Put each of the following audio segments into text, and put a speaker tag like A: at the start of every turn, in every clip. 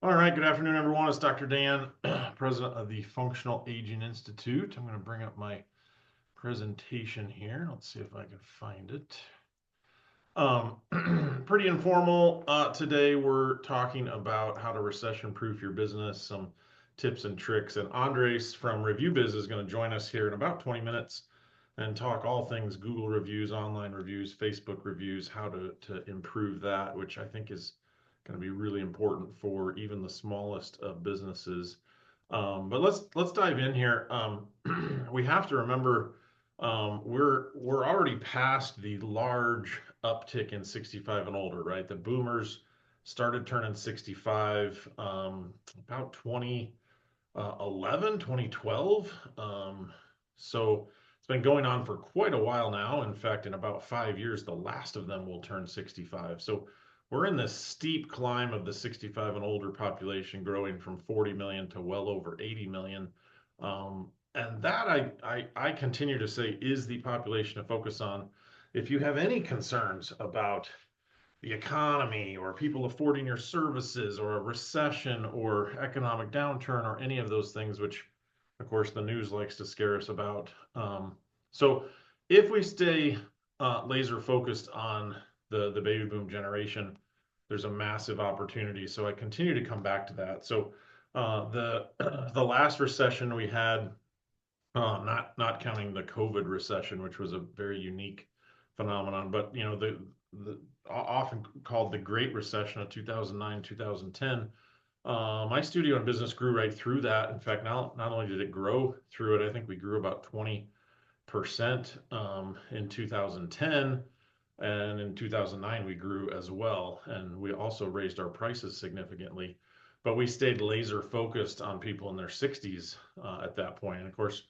A: All right, good afternoon, everyone. It's Dr. Dan, president of the Functional Aging Institute. I'm going to bring up my presentation here. Let's see if I can find it. Pretty informal. Today, we're talking about how to recession-proof your business, some tips and tricks. And Andres from ReviewBiz is going to join us here in about 20 minutes and talk all things Google reviews, online reviews, Facebook reviews, how to improve that, which I think is going to be really important for even the smallest of businesses. But let's dive in here. We have to remember we're already past the large uptick in 65 and older, right? The boomers started turning 65 about 2011, 2012. So it's been going on for quite a while now. In fact, in about 5 years, the last of them will turn 65. So we're in this steep climb of the 65 and older population growing from 40 million to well over 80 million. And that I continue to say is the population to focus on. If you have any concerns about the economy or people affording your services or a recession or economic downturn or any of those things, which of course the news likes to scare us about. So if we stay laser focused on the baby boom generation, there's a massive opportunity. So I continue to come back to that. So the last recession we had, not counting the COVID recession, which was a very unique phenomenon, but the often called the Great Recession of 2009, 2010. My studio and business grew right through that. In fact, not only did it grow through it, I think we grew about 20% in 2010. And in 2009, we grew as well. And we also raised our prices significantly. But we stayed laser focused on people in their 60s at that point. And of course,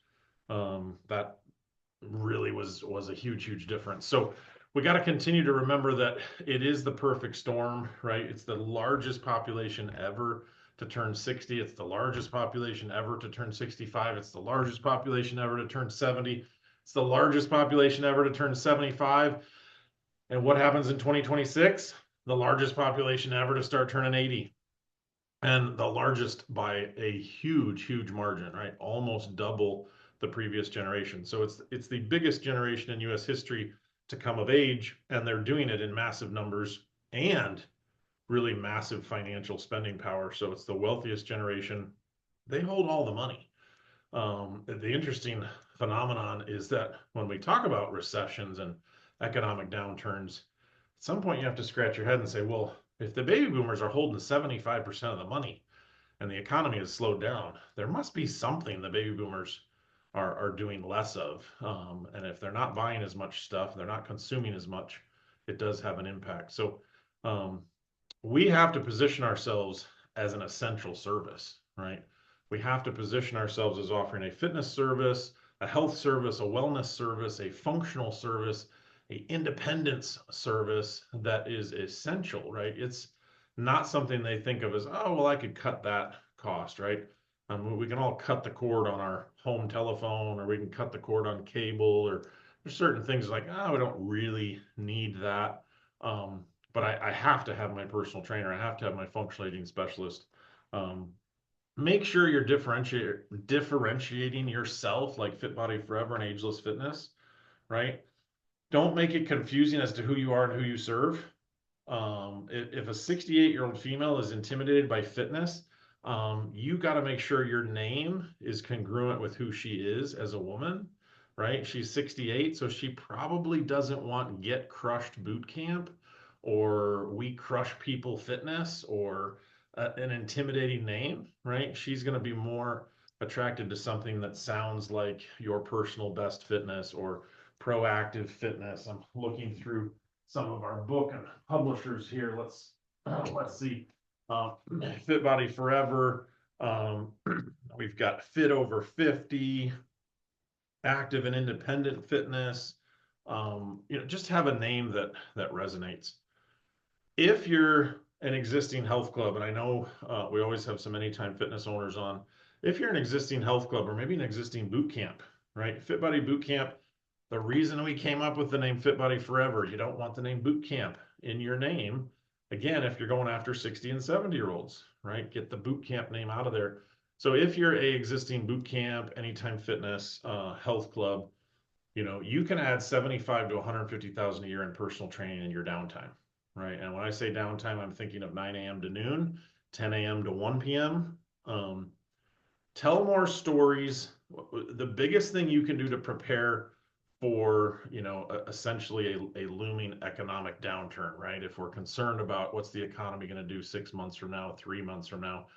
A: that really was a huge difference. So we got to continue to remember that it is the perfect storm, right? It's the largest population ever to turn 60. It's the largest population ever to turn 65. It's the largest population ever to turn 70. It's the largest population ever to turn 75. And what happens in 2026? The largest population ever to start turning 80. And the largest by a huge margin, right? Almost double the previous generation. So it's the biggest generation in US history to come of age, and they're doing it in massive numbers and really massive financial spending power. So it's the wealthiest generation. They hold all the money. The interesting phenomenon is that when we talk about recessions and economic downturns, at some point you have to scratch your head and say, well, if the baby boomers are holding 75% of the money and the economy has slowed down, there must be something the baby boomers are doing less of. And if they're not buying as much stuff, they're not consuming as much, it does have an impact. So we have to position ourselves as an essential service, right? We have to position ourselves as offering a fitness service, a health service, a wellness service, a functional service, a independence service that is essential, right? It's not something they think of as, oh, well, I could cut that cost, right? We can all cut the cord on our home telephone, or we can cut the cord on cable, or there's certain things like, oh, we don't really need that. But I have to have my personal trainer. I have to have my functional aging specialist. Make sure you're differentiating yourself like Fit Body Forever and Ageless Fitness, right? Don't make it confusing as to who you are and who you serve. If a 68-year-old female is intimidated by fitness, you got to make sure your name is congruent with who she is as a woman, right? She's 68, so she probably doesn't want Get Crushed Boot Camp or We Crush People Fitness or an intimidating name, right? She's going to be more attracted to something that sounds like Your Personal Best Fitness or Proactive Fitness. I'm looking through some of our book and publishers here. Let's see. Fit Body Forever. We've got Fit Over 50, Active and Independent Fitness. Just have a name that resonates. If you're an existing health club, and I know we always have some Anytime Fitness owners on. If you're an existing health club or maybe an existing boot camp, right? Fit Body Boot Camp. The reason we came up with the name Fit Body Forever, you don't want the name boot camp in your name Again, if you're going after 60 and 70-year-olds, right? Get the boot camp name out of there. So if you're a existing boot camp, Anytime Fitness, health club, you can add 75 to 150,000 a year in personal training in your downtime, right? And when I say downtime, I'm thinking of 9 a.m. to noon, 10 a.m. to 1 p.m. Tell more stories. The biggest thing you can do to prepare for, essentially a looming economic downturn, right? If we're concerned about what's the economy going to do 6 months from now, 3 months from now,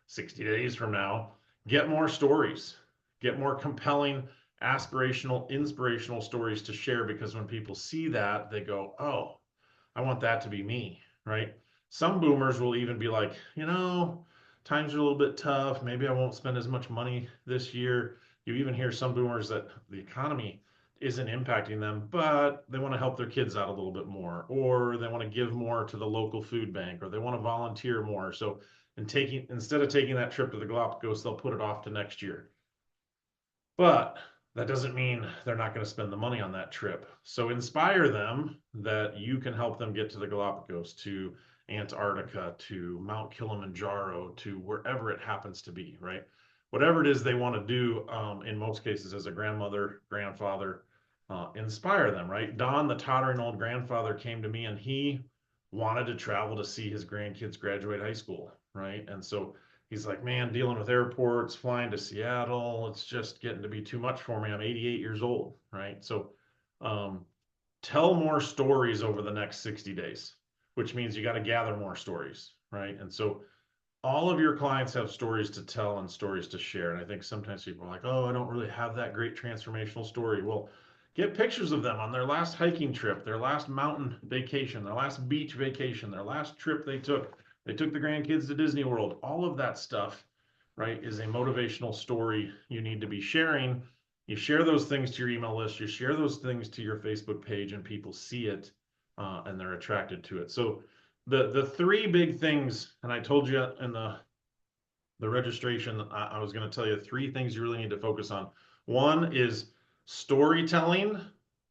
A: 60 days from now, get more stories, get more compelling, aspirational, inspirational stories to share, because when people see that, they go, oh, I want that to be me, right? Some boomers will even be like, times are a little bit tough. Maybe I won't spend as much money this year. You even hear some boomers that the economy isn't impacting them, but they want to help their kids out a little bit more, or they want to give more to the local food bank, or they want to volunteer more. So, instead of taking that trip to the Galapagos, they'll put it off to next year. But that doesn't mean they're not going to spend the money on that trip. So inspire them that you can help them get to the Galapagos, to Antarctica, to Mount Kilimanjaro, to wherever it happens to be, right? Whatever it is they want to do, in most cases, as a grandmother, grandfather, inspire them, right? Don, the tottering old grandfather, came to me and he wanted to travel to see his grandkids graduate high school, right? And so he's like, man, dealing with airports, flying to Seattle, it's just getting to be too much for me. I'm 88 years old, right? So, um, tell more stories over the next 60 days, which means you got to gather more stories, right? And so, all of your clients have stories to tell and stories to share. And I think sometimes people are like, oh, I don't really have that great transformational story. Well, get pictures of them on their last hiking trip, their last mountain vacation, their last beach vacation, their last trip they took. They took the grandkids to Disney World. All of that stuff, right, is a motivational story you need to be sharing. You share those things to your email list, you share those things to your Facebook page, and people see it, and they're attracted to it. So, the three big things, and I told you in the registration, I was going to tell you three things you really need to focus on. One is storytelling,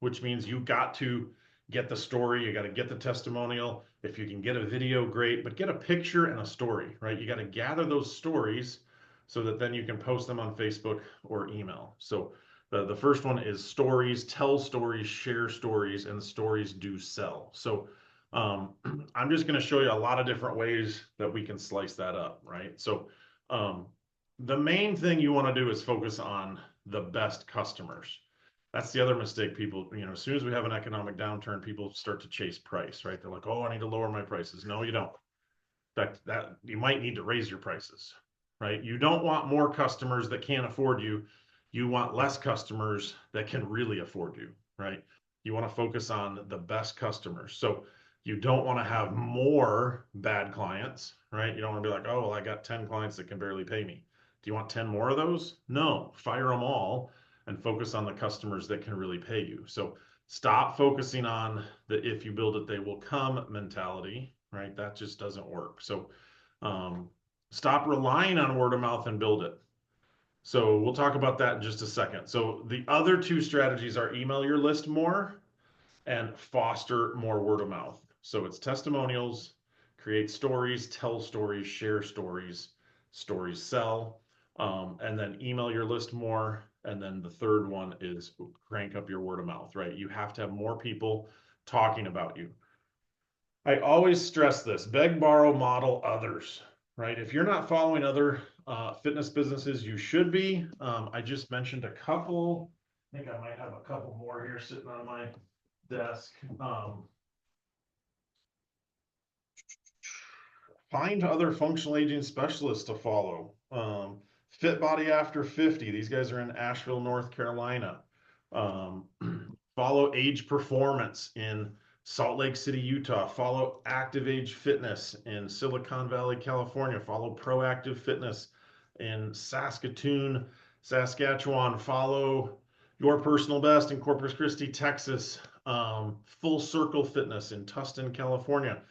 A: which means you got to get the story, you got to get the testimonial. If you can get a video, great, but get a picture and a story, right? You got to gather those stories so that then you can post them on Facebook or email. So the first one is stories, tell stories, share stories, and stories do sell. So I'm just going to show you a lot of different ways that we can slice that up, right? So um, the main thing you want to do is focus on the best customers. That's the other mistake people, as soon as we have an economic downturn, people start to chase price, right? They're like, oh, I need to lower my prices. No, you don't. In fact, that you might need to raise your prices, right? You don't want more customers that can't afford you. You want less customers that can really afford you, right? You want to focus on the best customers. So you don't want to have more bad clients, right? You don't want to be like, oh, well, I got 10 clients that can barely pay me. Do you want 10 more of those? No, fire them all and focus on the customers that can really pay you. So stop focusing on the if you build it, they will come mentality, right? That just doesn't work. So um, stop relying on word of mouth and build it. So we'll talk about that in just a second. So the other two strategies are email your list more and foster more word of mouth. So it's testimonials, create stories, tell stories, share stories, stories sell, and then email your list more. And then the third one is crank up your word of mouth, right? You have to have more people talking about you. I always stress this: beg, borrow, model others, right? If you're not following other fitness businesses, you should be. I just mentioned a couple. I think I might have a couple more here sitting on my desk. Find other functional aging specialists to follow. Fit Body After 50. These guys are in Asheville, North Carolina. Um, follow Age Performance in Salt Lake City, Utah. Follow Active Age Fitness in Silicon Valley, California. Follow Proactive Fitness in Saskatoon, Saskatchewan. Follow Your Personal Best in Corpus Christi, Texas. Full Circle Fitness in Tustin, California.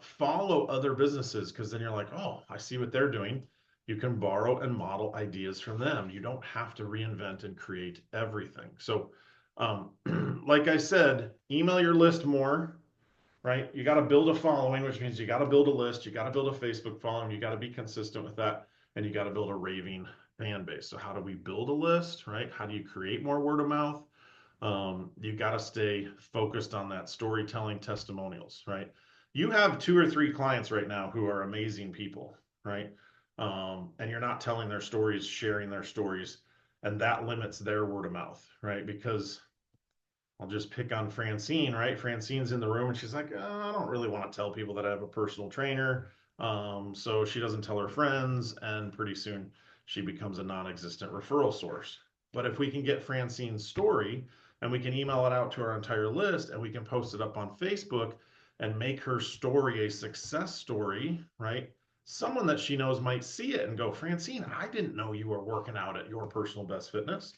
A: Follow other businesses, because then you're like, oh, I see what they're doing. You can borrow and model ideas from them. You don't have to reinvent and create everything. So, like I said, email your list more, right? You got to build a following, which means you got to build a list, you got to build a Facebook following, you got to be consistent with that, and you got to build a raving fan base. So how do we build a list, right? How do you create more word of mouth? You got to stay focused on that storytelling, testimonials, right? You have 2 or 3 clients right now who are amazing people, right? And you're not telling their stories, sharing their stories, and that limits their word of mouth, right? Because I'll just pick on Francine, right? Francine's in the room and she's like, I don't really want to tell people that I have a personal trainer. So she doesn't tell her friends, and pretty soon she becomes a non existent referral source. But if we can get Francine's story and we can email it out to our entire list and we can post it up on Facebook and make her story a success story, right? Someone that she knows might see it and go, Francine, I didn't know you were working out at your personal best fitness,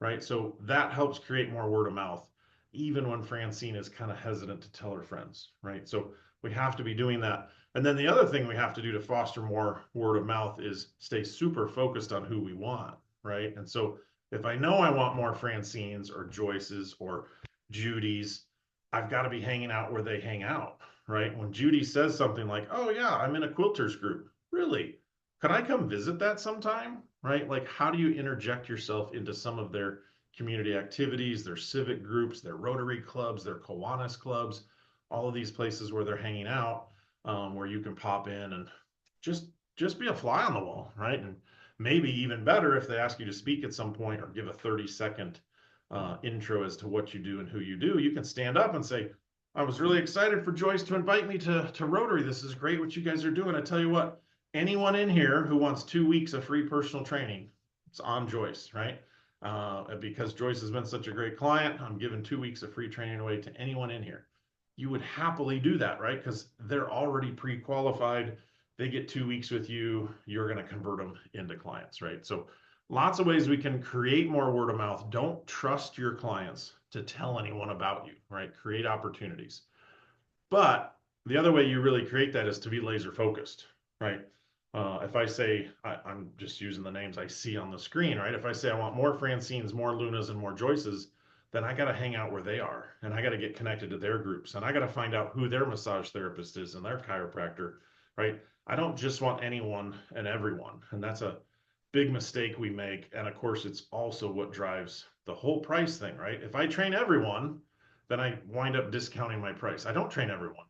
A: right? So that helps create more word of mouth even when Francine is kind of hesitant to tell her friends, right? So we have to be doing that. And then the other thing we have to do to foster more word of mouth is stay super focused on who we want, right? And so if I know I want more Francines or Joyces or Judy's, I've got to be hanging out where they hang out, right? When Judy says something like, oh, yeah, I'm in a quilters group, really? Could I come visit that sometime? Right? Like, how do you interject yourself into some of their community activities, their civic groups, their Rotary clubs, their Kiwanis clubs, all of these places where they're hanging out, where you can pop in and just just be a fly on the wall, right? And maybe even better if they ask you to speak at some point or give a 30-second intro as to what you do and who you do, you can stand up and say, I was really excited for Joyce to invite me to Rotary. This is great what you guys are doing. I tell you what, anyone in here who wants 2 weeks of free personal training, it's on Joyce, right? Because Joyce has been such a great client, I'm giving 2 weeks of free training away to anyone in here. You would happily do that, right? Because they're already pre-qualified. They get 2 weeks with you. You're going to convert them into clients, right? So lots of ways we can create more word of mouth. Don't trust your clients to tell anyone about you, right? Create opportunities. But the other way you really create that is to be laser focused, right? If I say, I'm just using the names I see on the screen, right? If I say I want more Francines, more Lunas, and more Joyces, then I got to hang out where they are and I got to get connected to their groups and I got to find out who their massage therapist is and their chiropractor, right? I don't just want anyone and everyone. And that's a big mistake we make. And of course, it's also what drives the whole price thing, right? If I train everyone, then I wind up discounting my price. I don't train everyone.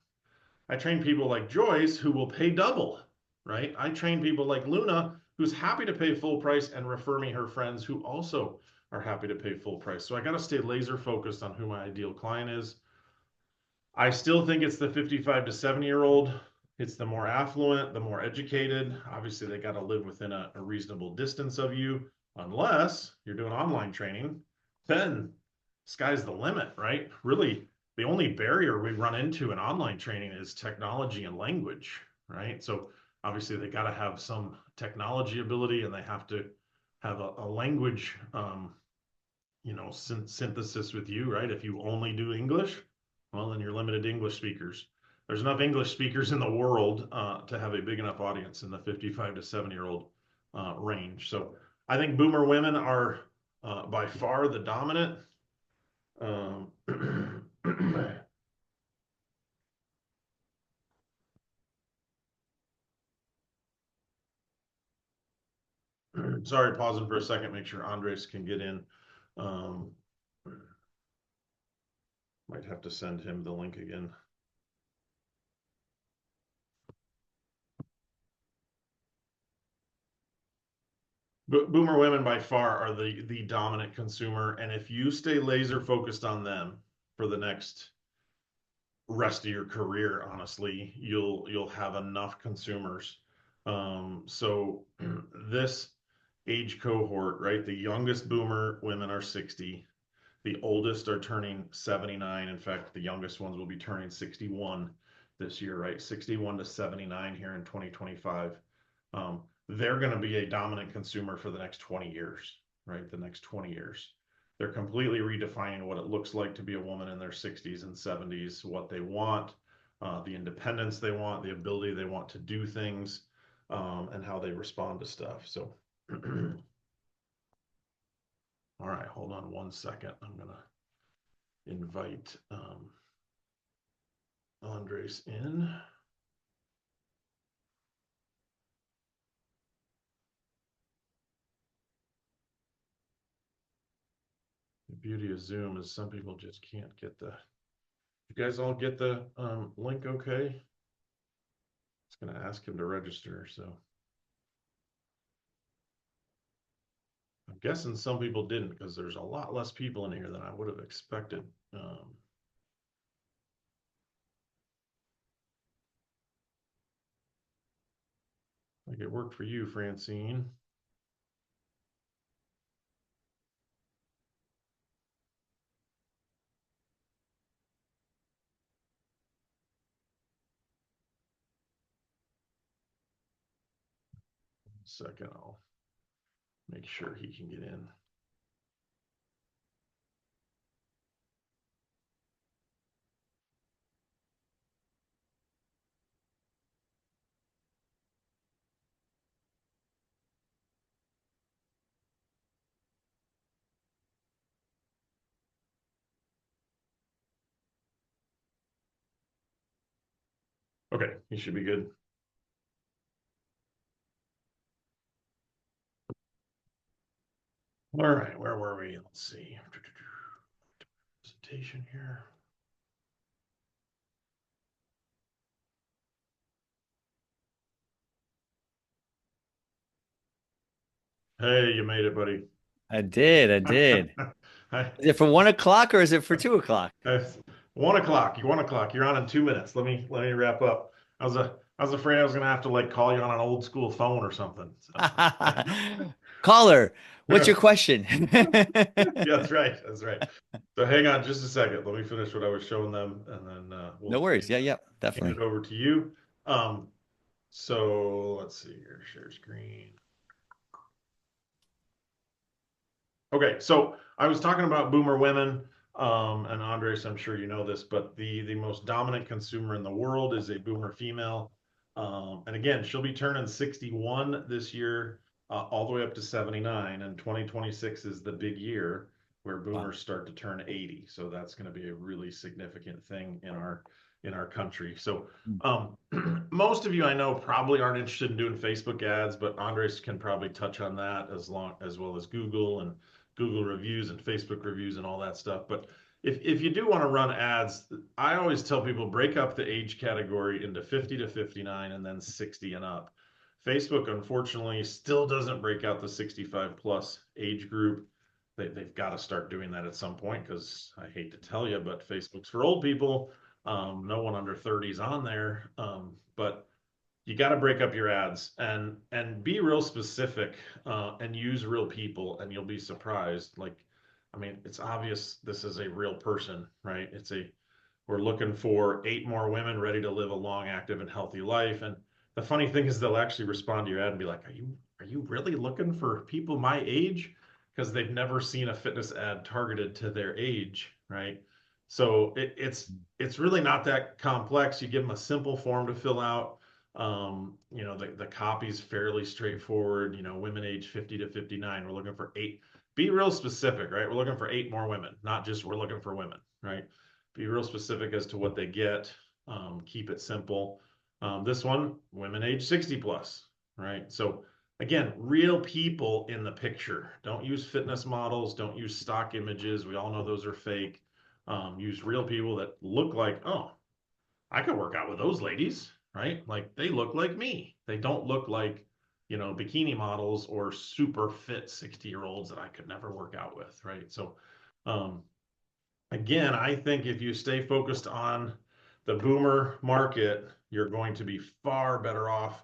A: I train people like Joyce who will pay double, right? I train people like Luna who's happy to pay full price and refer me her friends who also are happy to pay full price. So I got to stay laser focused on who my ideal client is. I still think it's the 55 to 70-year-old. It's the more affluent, the more educated. Obviously, they got to live within a reasonable distance of you, unless you're doing online training. Then sky's the limit, right? Really, the only barrier we run into in online training is technology and language, right? So obviously, they got to have some technology ability, and they have to have a language, synthesis with you, right? If you only do English, well, then you're limited to English speakers. There's enough English speakers in the world to have a big enough audience in the 55 to 70-year-old range. So I think boomer women are by far the dominant. Um, sorry, pausing for a second, make sure Andres can get in. Um, might have to send him the link again. But boomer women by far are the dominant consumer, and if you stay laser focused on them for the next rest of your career, honestly, you'll have enough consumers. So this age cohort, right? The youngest boomer women are 60. The oldest are turning 79. In fact, the youngest ones will be turning 61 this year, right? 61 to 79 here in 2025. They're going to be a dominant consumer for the next 20 years, right? The next 20 years. They're completely redefining what it looks like to be a woman in their 60s and 70s, what they want, the independence they want, the ability they want to do things, and how they respond to stuff. So, all right, hold on one second. I'm going to invite Andres in. The beauty of Zoom is some people just can't get the. You guys all get the link okay? It's going to ask him to register, so I'm guessing some people didn't because there's a lot less people in here than I would have expected. Like it worked for you, Francine. Second, I'll make sure he can get in. Okay, he should be good. All right, where were we? Let's see. Presentation here. Hey, you made it, buddy.
B: I did. I did.
A: Hi.
B: Is it for 1 o'clock or is it for 2 o'clock?
A: 1 o'clock. 1 o'clock. You're on in 2 minutes. Let me wrap up. I was afraid I was gonna have to like call you on an old school phone or something. So
B: Caller, what's your question?
A: yeah, that's right. That's right. So hang on just a second. Let me finish what I was showing them, and then
B: No
A: we'll
B: worries. Yeah, yeah,
A: hand it
B: definitely.
A: over to you. Um, so let's see here. Share screen. Okay, so I was talking about boomer women, and Andres, I'm sure you know this, but the most dominant consumer in the world is a boomer female. And again, she'll be turning 61 this year, all the way up to 79, and 2026 is the big year where
B: Wow.
A: boomers start to turn 80. So that's going to be a really significant thing in our country. So
B: Mm.
A: most of you I know probably aren't interested in doing Facebook ads, but Andres can probably touch on that as well as Google and Google reviews and Facebook reviews and all that stuff. But if you do want to run ads, I always tell people break up the age category into 50 to 59 and then 60 and up. Facebook, unfortunately, still doesn't break out the 65 plus age group. They've got to start doing that at some point because I hate to tell you, but Facebook's for old people. No one under 30 is on there. But you got to break up your ads and be real specific and use real people and you'll be surprised. Like, I mean, it's obvious this is a real person, right? We're looking for 8 more women ready to live a long, active, and healthy life. And the funny thing is they'll actually respond to your ad and be like, are you really looking for people my age? Because they've never seen a fitness ad targeted to their age, right? So it's really not that complex. You give them a simple form to fill out. The copy's fairly straightforward. Women age 50 to 59. We're looking for eight. Be real specific, right? We're looking for 8 more women, not just we're looking for women, right? Be real specific as to what they get. Keep it simple. This one, women age 60 plus, right? So again, real people in the picture. Don't use fitness models. Don't use stock images. We all know those are fake. Use real people that look like, oh, I could work out with those ladies, right? Like they look like me. They don't look like, bikini models or super fit 60-year-olds that I could never work out with, right? So, um, again, I think if you stay focused on the boomer market, you're going to be far better off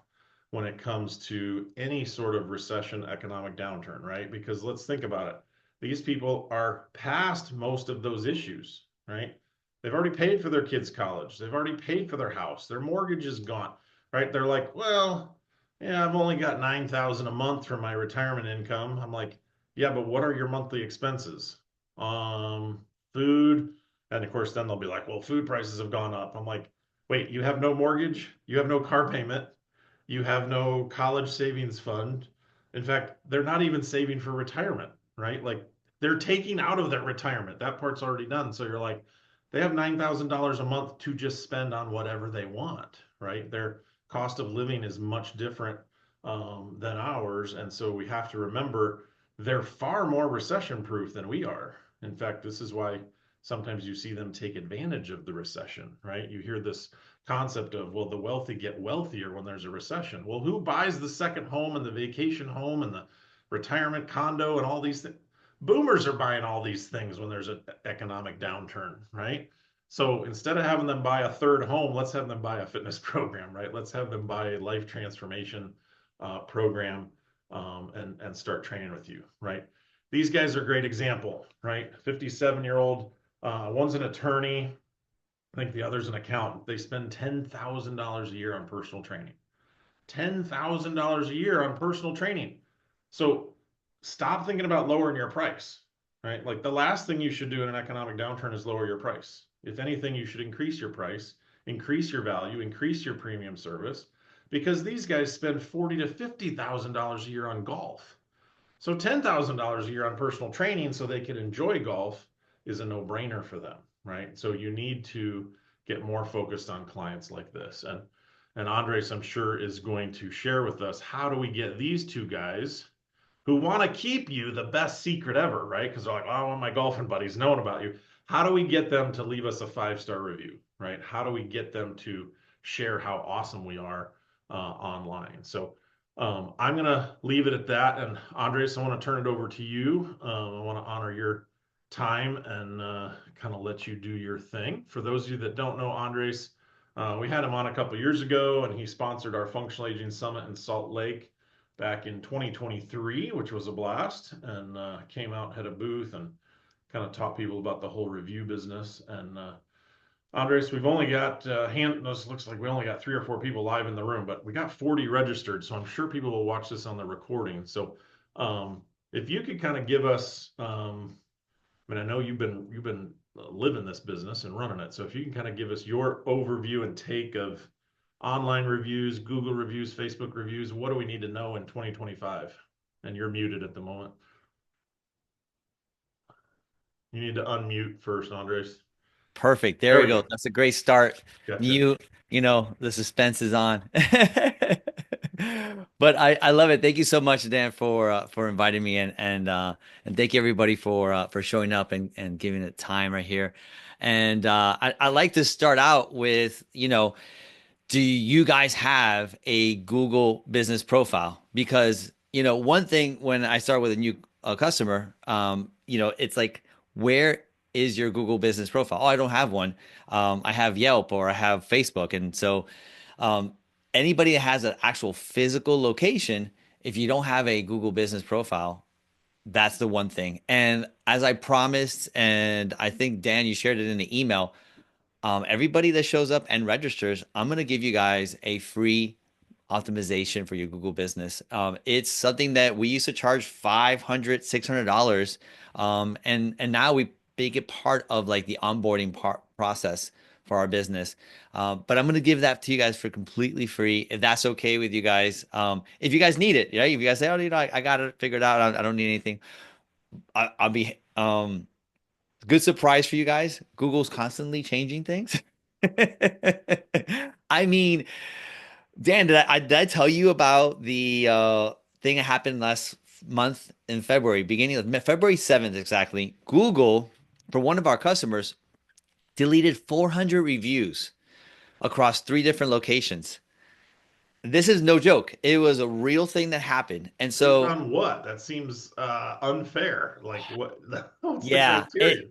A: when it comes to any sort of recession, economic downturn, right? Because let's think about it. These people are past most of those issues, right? They've already paid for their kids' college. They've already paid for their house. Their mortgage is gone, right? They're like, well, yeah, I've only got 9,000 a month from my retirement income. I'm like, yeah, but what are your monthly expenses? Um, Food. And of course, then they'll be like, well, food prices have gone up. I'm like, wait, you have no mortgage? You have no car payment? You have no college savings fund? In fact, they're not even saving for retirement, right? Like they're taking out of their retirement. That part's already done. So you're like, they have $9,000 a month to just spend on whatever they want, right? Their cost of living is much different than ours. And so we have to remember they're far more recession proof than we are. In fact, this is why sometimes you see them take advantage of the recession, right? You hear this concept of, well, the wealthy get wealthier when there's a recession. Well, who buys the second home and the vacation home and the retirement condo and all these things? Boomers are buying all these things when there's an economic downturn, right? So instead of having them buy a third home, let's have them buy a fitness program, right? Let's have them buy a life transformation program and start training with you, right? These guys are a great example, right? 57-year-old, one's an attorney, I think the other's an accountant. They spend $10,000 a year on personal training. $10,000 a year on personal training. So stop thinking about lowering your price, right? Like the last thing you should do in an economic downturn is lower your price. If anything, you should increase your price, increase your value, increase your premium service, because these guys spend $40,000 to $50,000 a year on golf. So $10,000 a year on personal training so they can enjoy golf is a no-brainer for them, right? So you need to get more focused on clients like this. And Andres, I'm sure, is going to share with us how do we get these two guys who want to keep you the best secret ever, right? Because they're like, oh, I want my golfing buddies knowing about you. How do we get them to leave us a 5-star review, right? How do we get them to share how awesome we are online? So I'm going to leave it at that. And Andres, I want to turn it over to you. I want to honor your time and kind of let you do your thing. For those of you that don't know Andres, we had him on a couple years ago, and he sponsored our Functional Aging Summit in Salt Lake back in 2023, which was a blast, and came out, had a booth, and kind of taught people about the whole review business. And Andres, we've only got this looks like we only got 3 or 4 people live in the room, but we got 40 registered, so I'm sure people will watch this on the recording. So if you could kind of give us, I mean, I know you've been living this business and running it, so if you can kind of give us your overview and take of online reviews, Google reviews, Facebook reviews, what do we need to know in 2025? And you're muted at the moment. You need to unmute first, Andres.
B: Perfect. There
A: There
B: we
A: we
B: go.
A: go.
B: That's a great start.
A: Gotcha.
B: The suspense is on. But I love it. Thank you so much, Dan, for inviting me in, and thank you everybody for showing up and giving it time right here. And I like to start out with, do you guys have a Google business profile? Because, one thing when I start with a new customer, it's like, where is your Google business profile? Oh, I don't have one. I have Yelp or I have Facebook. And so, um, anybody that has an actual physical location, if you don't have a Google business profile, that's the one thing. And as I promised, and I think Dan, you shared it in the email, everybody that shows up and registers, I'm going to give you guys a free optimization for your Google business. It's something that we used to charge $500, $600. And now we make it part of like the onboarding process for our business. But I'm going to give that to you guys for completely free, if that's okay with you guys. If you guys need it, if you guys say, oh, I got it figured out, I don't need anything. I'll be, good surprise for you guys. Google's constantly changing things. I mean, Dan, did I tell you about the thing that happened last month in February, beginning of February 7th exactly? Google, for one of our customers, deleted 400 reviews across 3 different locations. This is no joke. It was a real thing that happened. And
A: Based
B: so,
A: on what? That seems unfair. Like what? What's the
B: yeah,
A: criteria?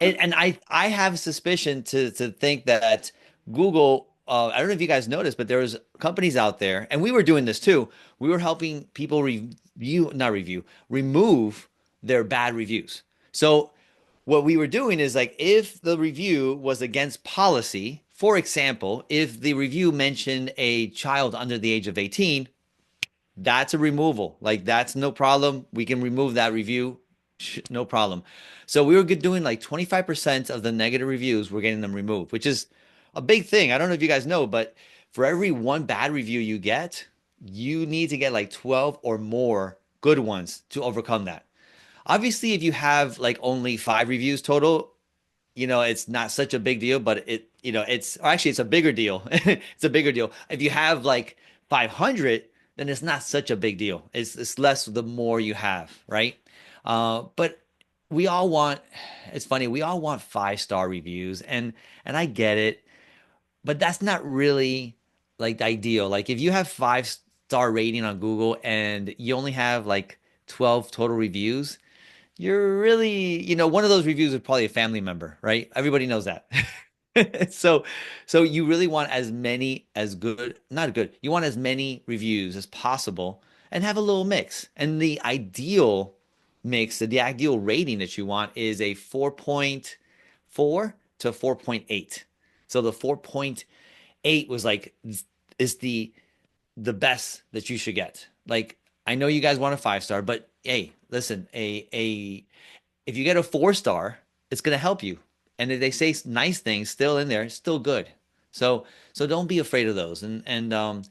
B: and I have suspicion to think that Google, I don't know if you guys noticed, but there was companies out there, and we were doing this too. We were helping people remove their bad reviews. So what we were doing is like, if the review was against policy, for example, if the review mentioned a child under the age of 18, that's a removal. Like, that's no problem. We can remove that review. No problem. So we were doing like 25% of the negative reviews, we're getting them removed, which is a big thing. I don't know if you guys know, but for every one bad review you get, you need to get like 12 or more good ones to overcome that. Obviously, if you have like only 5 reviews total, it's not such a big deal, but it's or actually it's a bigger deal. It's a bigger deal. If you have like 500, then it's not such a big deal. It's less the more you have, right? But we all want, it's funny, we all want 5-star reviews, and I get it, but that's not really like the ideal. Like if you have 5-star rating on Google and you only have like 12 total reviews, you're really, one of those reviews is probably a family member, right? Everybody knows that. So, so you really want as many as good, not good. You want as many reviews as possible and have a little mix. And the ideal mix, the ideal rating that you want is a 4.4 to 4.8. So the 4.8 was like is the best that you should get. Like I know you guys want a 5-star, but hey, listen, a if you get a 4-star, it's gonna help you. And if they say nice things still in there, it's still good. So don't be afraid of those. If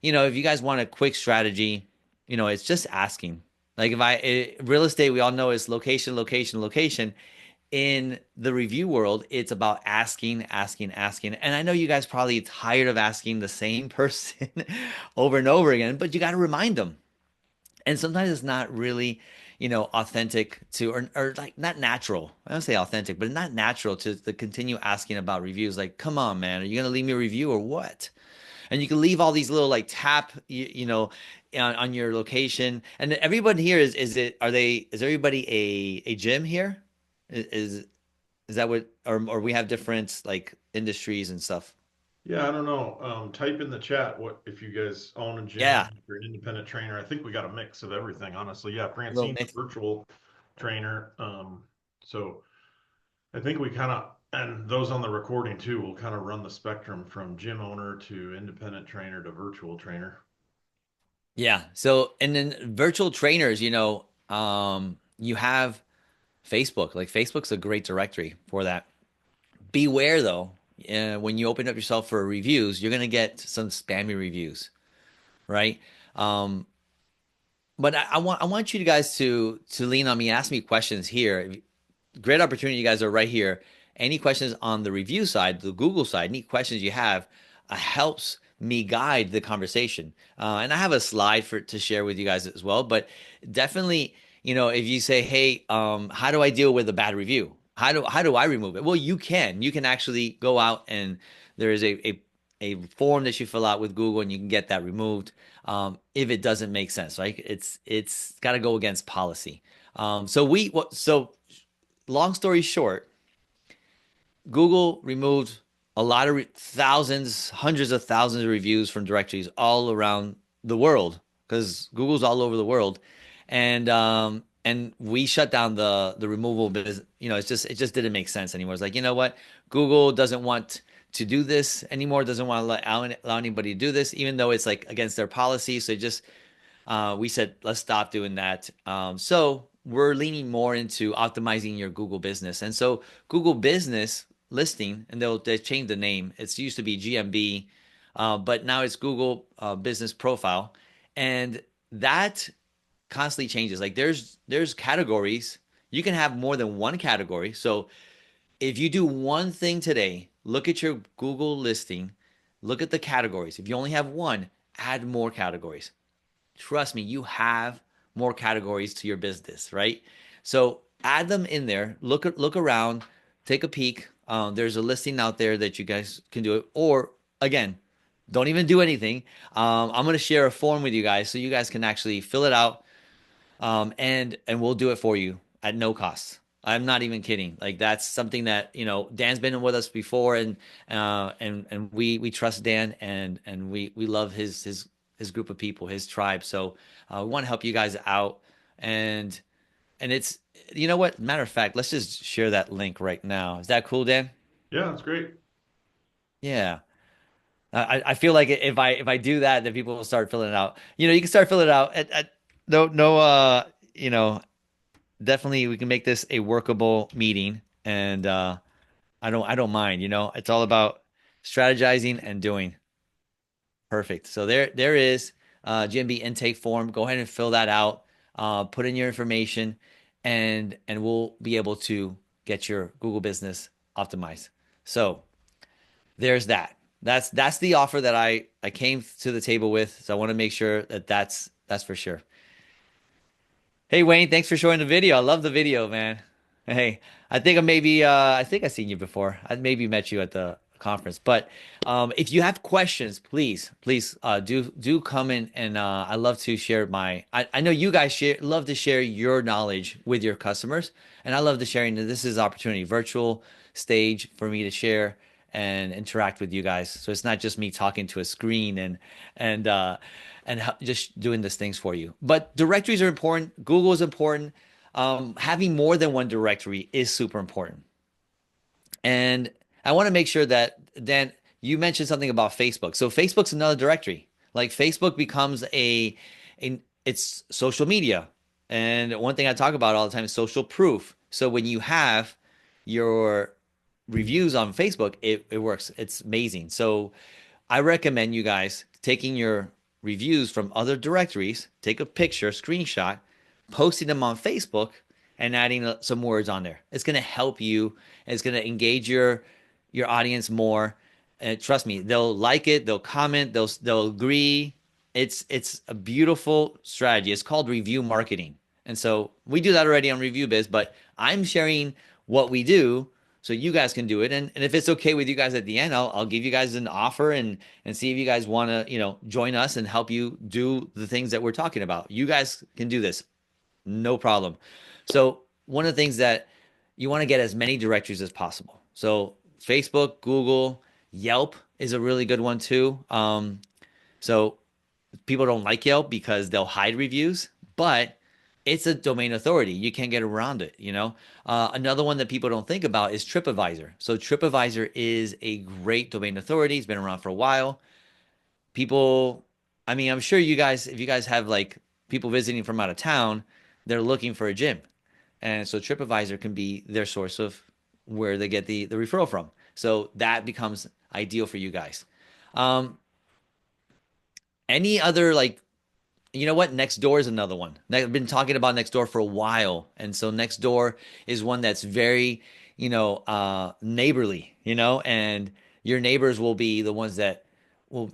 B: you guys want a quick strategy, it's just asking. Like real estate, we all know is location, location, location. In the review world, it's about asking, asking, asking. And I know you guys probably tired of asking the same person over and over again, but you got to remind them. And sometimes it's not really, authentic to, or like not natural. I don't say authentic, but not natural to continue asking about reviews. Like, come on, man, are you gonna leave me a review or what? And you can leave all these little like tap, on your location. And everybody here is everybody a gym here? Is is that what, or we have different like industries and stuff?
A: Yeah, I don't know. Type in the chat what if you guys own a gym,
B: Yeah,
A: if you're an independent trainer. I think we got a mix of everything, honestly. Yeah,
B: a little
A: Francine's a
B: mix.
A: virtual trainer. So I think we kind of, and those on the recording too, will kind of run the spectrum from gym owner to independent trainer to virtual trainer.
B: Yeah. So, and then virtual trainers, you have Facebook. Like Facebook's a great directory for that. Beware though, when you open up yourself for reviews, you're gonna get some spammy reviews, right? Um, but I want you guys to lean on me, ask me questions here. Great opportunity. You guys are right here. Any questions on the review side, the Google side, any questions you have, helps me guide the conversation. And I have a slide to share with you guys as well. But definitely, if you say, "Hey, how do I deal with a bad review? How do I remove it?" Well, you can actually go out and there is a form that you fill out with Google, and you can get that removed if it doesn't make sense. Right? It's got to go against policy. So long story short, Google removed a lot of thousands, hundreds of thousands of reviews from directories all around the world because Google's all over the world, and we shut down the removal business. It just didn't make sense anymore. It's like, you know what, Google doesn't want to do this anymore. Doesn't want to allow anybody to do this, even though it's like against their policy. So we said, let's stop doing that. So we're leaning more into optimizing your Google business. And so Google business listing, and they changed the name. It's used to be GMB, but now it's Google business profile. And that constantly changes. Like there's categories. You can have more than one category. So if you do one thing today, look at your Google listing, look at the categories. If you only have one, add more categories. Trust me, you have more categories to your business, right? So add them in there. Look around, take a peek. There's a listing out there that you guys can do it. Or again, don't even do anything. I'm gonna share a form with you guys so you guys can actually fill it out, and we'll do it for you at no cost. I'm not even kidding. Like that's something that Dan's been with us before, and we trust Dan, and we love his group of people, his tribe. So we want to help you guys out, and it's you know what? Matter of fact, let's just share that link right now. Is that cool, Dan?
A: Yeah, that's great.
B: Yeah. I feel like if I do that, then people will start filling it out. You can start filling it out. No, definitely we can make this a workable meeting, and I don't mind. It's all about strategizing and doing. Perfect. So there is GMB intake form. Go ahead and fill that out. Put in your information, and we'll be able to get your Google business optimized. So there's that. That's the offer that I came to the table with. So I want to make sure that that's for sure. Hey Wayne, thanks for showing the video. I love the video, man. Hey, I think I've seen you before. I maybe met you at the conference. But if you have questions, please do come in and I love to share I know you guys love to share your knowledge with your customers, and I love to sharing that this is opportunity, virtual stage for me to share and interact with you guys. So it's not just me talking to a screen and just doing these things for you. But directories are important. Google is important. Having more than one directory is super important. And I want to make sure that Dan, you mentioned something about Facebook. So Facebook's another directory. Like Facebook becomes it's social media. And one thing I talk about all the time is social proof. So when you have your reviews on Facebook, it works. It's amazing. So I recommend you guys taking your reviews from other directories, take a picture, screenshot, posting them on Facebook, and adding some words on there. It's going to help you. It's going to engage your audience more. And trust me, they'll like it. They'll comment. They'll agree. It's a beautiful strategy. It's called review marketing. And so we do that already on ReviewBiz, but I'm sharing what we do so you guys can do it. And if it's okay with you guys at the end, I'll give you guys an offer and see if you guys want to, join us and help you do the things that we're talking about. You guys can do this. No problem. So one of the things that you want to get as many directories as possible. So Facebook, Google, Yelp is a really good one too. So people don't like Yelp because they'll hide reviews, but it's a domain authority. You can't get around it. Another one that people don't think about is TripAdvisor. So TripAdvisor is a great domain authority. It's been around for a while. People, I mean, I'm sure you guys, if you guys have like people visiting from out of town, they're looking for a gym. And so TripAdvisor can be their source of where they get the referral from. So that becomes ideal for you guys. Um, any other like, you know what? Nextdoor is another one. I've been talking about Nextdoor for a while. And so Nextdoor is one that's very, neighborly, and your neighbors will be the ones that will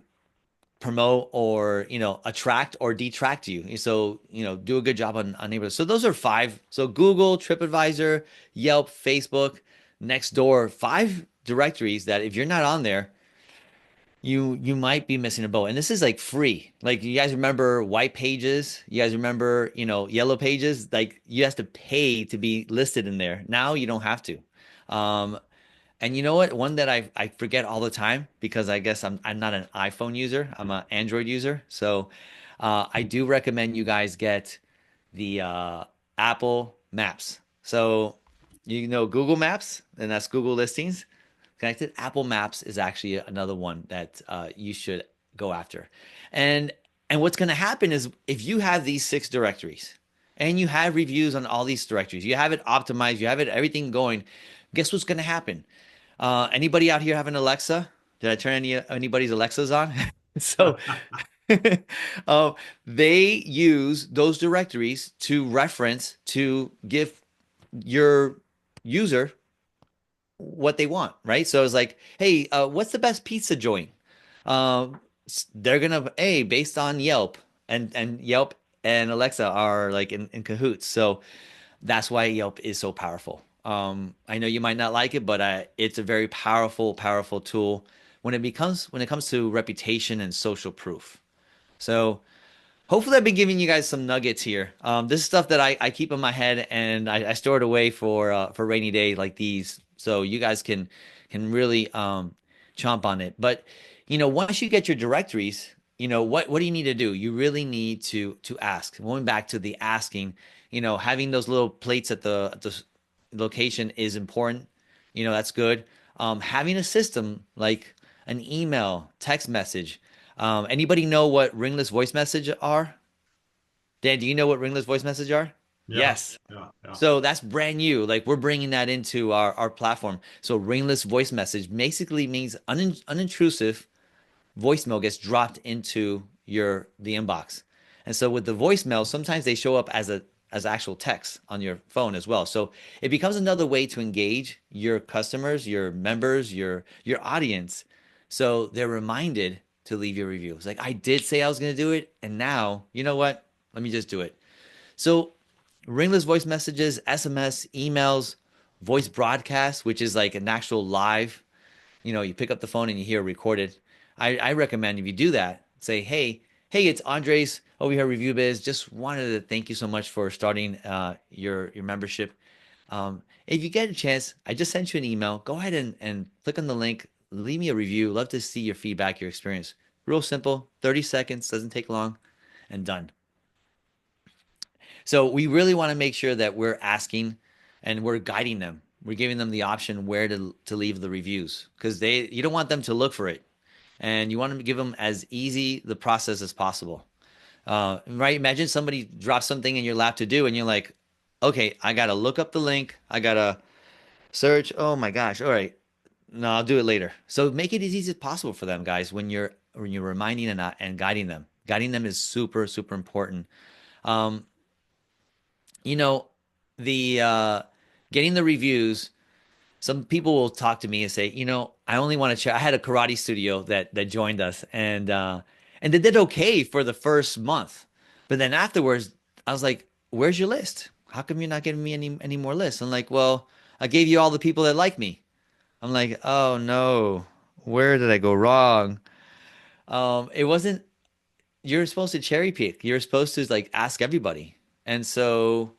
B: promote or attract or detract you. So do a good job on neighborhoods. So those are five. So Google, TripAdvisor, Yelp, Facebook, Nextdoor, five directories that if you're not on there, you might be missing a boat. And this is like free. Like you guys remember white pages? You guys remember yellow pages? Like you have to pay to be listed in there. Now you don't have to. Um, and you know what? One that I forget all the time because I guess I'm not an iPhone user. I'm an Android user. So I do recommend you guys get the Apple Maps. So Google Maps, and that's Google listings. Connected Apple Maps is actually another one that you should go after. And what's going to happen is if you have these six directories and you have reviews on all these directories, you have it optimized, you have it everything going, guess what's going to happen? Anybody out here have an Alexa? Did I turn anybody's Alexas on? So they use those directories to reference to give your user what they want, right? So it's like, hey, what's the best pizza joint? They're gonna based on Yelp and Yelp and Alexa are like in cahoots. So that's why Yelp is so powerful. I know you might not like it, but it's a very powerful tool when it comes to reputation and social proof. So hopefully I've been giving you guys some nuggets here. This is stuff that I keep in my head and I store it away for rainy day like these, so you guys can really chomp on it. But once you get your directories, what do you need to do? You really need to ask. Going back to the asking, having those little plates at the location is important. That's good. Having a system like an email, text message. Anybody know what ringless voice message are? Dan, do you know what ringless voice message are?
A: Yeah,
B: Yes.
A: yeah, yeah.
B: So that's brand new. Like we're bringing that into our platform. So ringless voice message basically means unintrusive voicemail gets dropped into the inbox. And so with the voicemail, sometimes they show up as actual text on your phone as well. So it becomes another way to engage your customers, your members, your audience. So they're reminded to leave your review. It's like I did say I was going to do it, and now you know what? Let me just do it. So ringless voice messages, SMS, emails, voice broadcasts, which is like an actual live, you pick up the phone and you hear it recorded. I recommend if you do that, say, hey, it's Andres over here, ReviewBiz. Just wanted to thank you so much for starting your membership. If you get a chance, I just sent you an email. Go ahead and click on the link. Leave me a review. Love to see your feedback, your experience. Real simple, 30 seconds, doesn't take long, and done. So we really want to make sure that we're asking and we're guiding them. We're giving them the option where to leave the reviews because you don't want them to look for it, and you want to give them as easy the process as possible. Right? Imagine somebody drops something in your lap to do, and you're like, okay, I gotta look up the link. I gotta search. Oh my gosh! All right, no, I'll do it later. So make it as easy as possible for them, guys. When you're reminding and guiding them. Guiding them is super super important. Um, you know, the getting the reviews. Some people will talk to me and say, I only want to check. I had a karate studio that joined us, and they did okay for the first month, but then afterwards, I was like, "Where's your list? How come you're not giving me any more lists?" I'm like, "Well, I gave you all the people that like me." I'm like, "Oh no, where did I go wrong?" It wasn't. You're supposed to cherry pick. You're supposed to like ask everybody, and so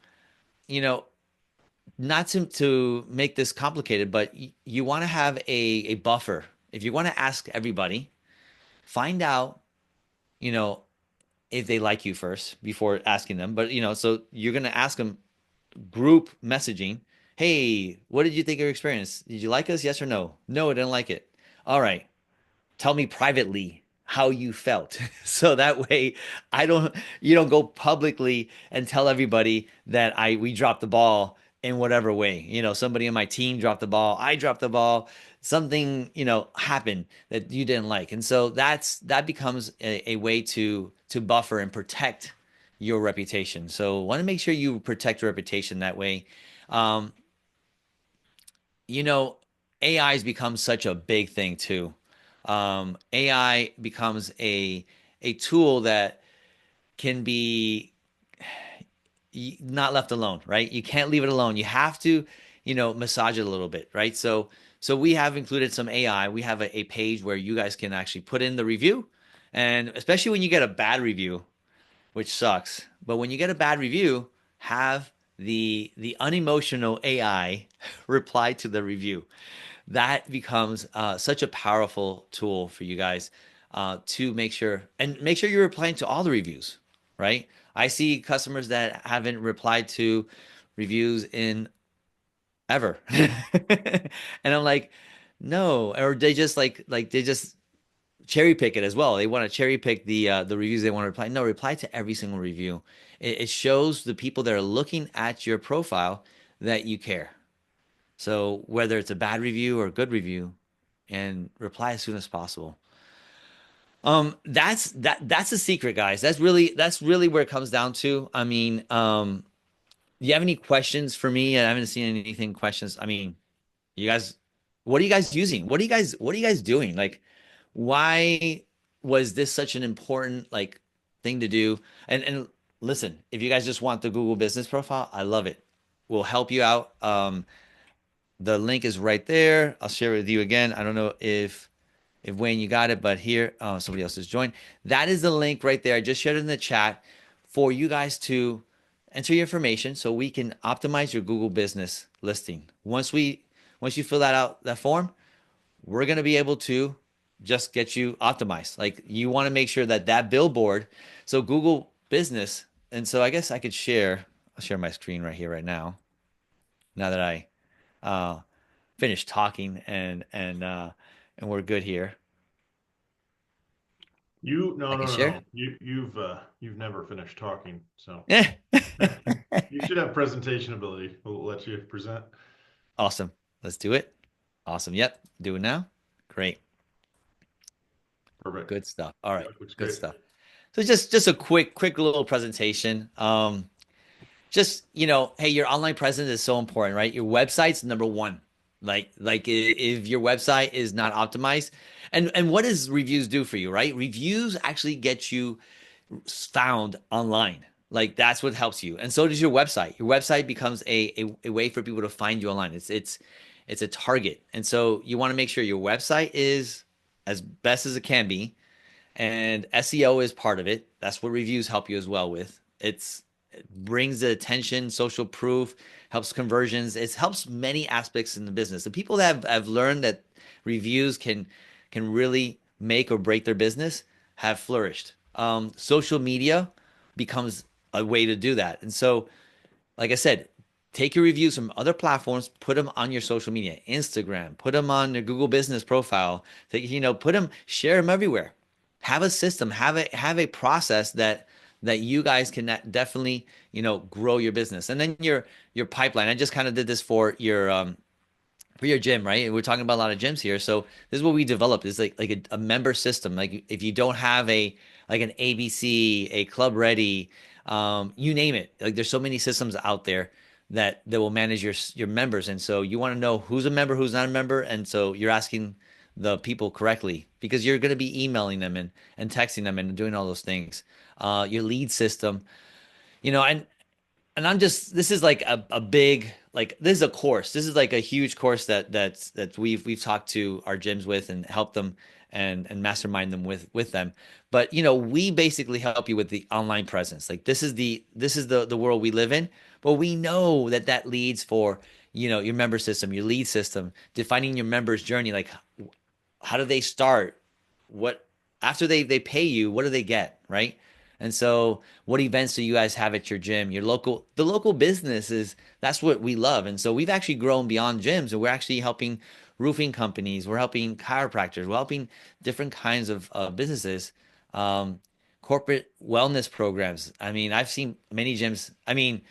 B: you know not to make this complicated, but you want to have a buffer. If you want to ask everybody, find out, you know, if they like you first before asking them. But, so you're going to ask them group messaging. Hey, what did you think of your experience? Did you like us? Yes or no? No, I didn't like it. All right. Tell me privately how you felt. So that way you don't go publicly and tell everybody that we dropped the ball in whatever way. Somebody in my team dropped the ball, I dropped the ball, something, happened that you didn't like. And so that becomes a way to buffer and protect your reputation. So want to make sure you protect your reputation that way. Um, you know, AI has become such a big thing too. AI becomes a tool that can be not left alone, right? You can't leave it alone. You have to, massage it a little bit, right? So we have included some AI. We have a page where you guys can actually put in the review, and especially when you get a bad review, which sucks, but when you get a bad review, have the unemotional AI reply to the review. That becomes such a powerful tool for you guys to make sure you're replying to all the reviews, right? I see customers that haven't replied to reviews in ever, and I'm like, no, or they just like they just cherry pick it as well. They want to cherry pick the reviews they want to reply. No, reply to every single review. It shows the people that are looking at your profile that you care. So whether it's a bad review or a good review, and reply as soon as possible. That's the secret, guys. That's really where it comes down to. I mean, do you have any questions for me? I haven't seen anything questions. I mean, you guys, what are you guys using? What are you guys doing? Like, why was this such an important like thing to do? And listen, if you guys just want the Google business profile, I love it. We'll help you out. The link is right there. I'll share it with you again. I don't know if Wayne you got it, but here, somebody else has joined. That is the link right there. I just shared it in the chat for you guys to enter your information so we can optimize your Google business listing. Once you fill that form, we're going to be able to just get you optimized. Like you want to make sure that billboard, so Google business, and so I guess I'll share my screen right here right now. Now that I uh, finished talking and we're good here.
A: No,
B: I can
A: no, no,
B: share.
A: no. You've never finished talking, so
B: Yeah.
A: you should have presentation ability. We'll let you present.
B: Awesome. Let's do it. Awesome. Yep. Do it now. Great.
A: Perfect.
B: Good stuff. All
A: Yeah,
B: right.
A: looks
B: Good
A: great.
B: stuff. So just a quick little presentation. just, hey, your online presence is so important, right? Your website's number one. If your website is not optimized, and what does reviews do for you, right? Reviews actually get you found online. Like that's what helps you. And so does your website. Your website becomes a way for people to find you online. It's a target. And so you want to make sure your website is as best as it can be. And SEO is part of it. That's what reviews help you as well with. It brings the attention, social proof, helps conversions. It helps many aspects in the business. The people that have learned that reviews can really make or break their business have flourished. Social media becomes a way to do that. And so, like I said, take your reviews from other platforms, put them on your social media, Instagram, put them on your Google Business profile. Put them, share them everywhere. Have a system, have a process that you guys can definitely, grow your business. And then your pipeline. I just kind of did this for your gym, right? We're talking about a lot of gyms here. So this is what we developed is like a member system. Like if you don't have an ABC, a Club Ready, you name it. Like there's so many systems out there that will manage your members. And so you want to know who's a member, who's not a member. And so you're asking the people correctly because you're going to be emailing them and texting them and doing all those things. Your lead system, and I'm just this is like a big like this is a course. This is like a huge course that we've talked to our gyms with and helped them and mastermind them with them. But we basically help you with the online presence. Like this is the world we live in, but we know that leads for your member system, your lead system, defining your members' journey. Like how do they start? What after they pay you, what do they get, right? And so, what events do you guys have at your gym? The local businesses, that's what we love. And so, we've actually grown beyond gyms and we're actually helping roofing companies, we're helping chiropractors, we're helping different kinds of businesses, um, corporate wellness programs. I mean, I've seen many gyms. I mean,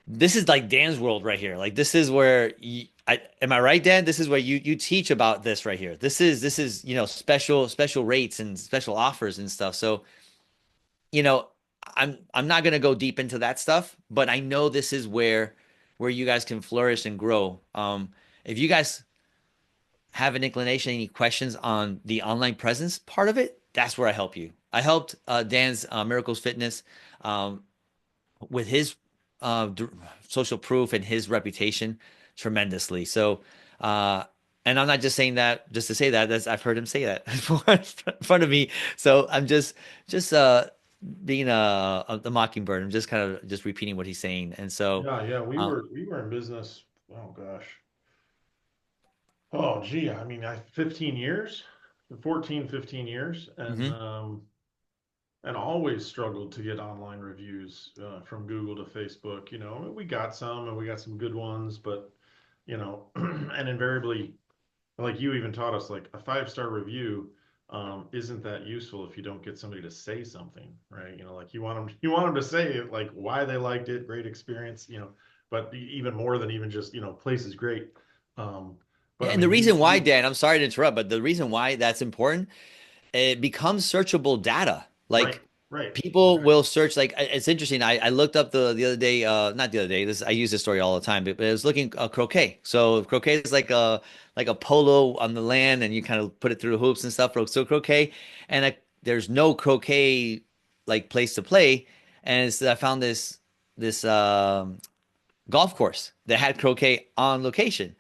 B: this is like Dan's world right here. Like, this is where am I right, Dan? This is where you teach about this right here. This is special rates and special offers and stuff. So, you know, I'm not gonna go deep into that stuff, but I know this is where you guys can flourish and grow. If you guys have an inclination, any questions on the online presence part of it, that's where I help you. I helped Dan's Miracles Fitness um, with his d social proof and his reputation tremendously. So, and I'm not just saying that just to say that. I've heard him say that in front of me. So I'm just being the mockingbird. I'm just kind of just repeating what he's saying. And so,
A: Yeah, yeah,
B: uh,
A: we were in business. Oh gosh. Oh gee, I mean, 15 years, 14, 15 years,
B: mhm.
A: and always struggled to get online reviews from Google to Facebook. We got some and we got some good ones, but and invariably, like you even taught us, like a 5-star review isn't that useful if you don't get somebody to say something, right? Like you want them to say like why they liked it, great experience, but even more than even just, place is great. Um, but
B: Yeah,
A: I
B: and the
A: mean,
B: reason why,
A: you
B: Dan, I'm sorry to interrupt, but the reason why that's important, it becomes searchable data.
A: right,
B: Like
A: right,
B: people
A: exactly.
B: will search. Like it's interesting. I looked up the other day. Not the other day. This I use this story all the time. But I was looking croquet. So croquet is like a polo on the land, and you kind of put it through hoops and stuff. So croquet, and there's no croquet like place to play. And so I found this golf course that had croquet on location.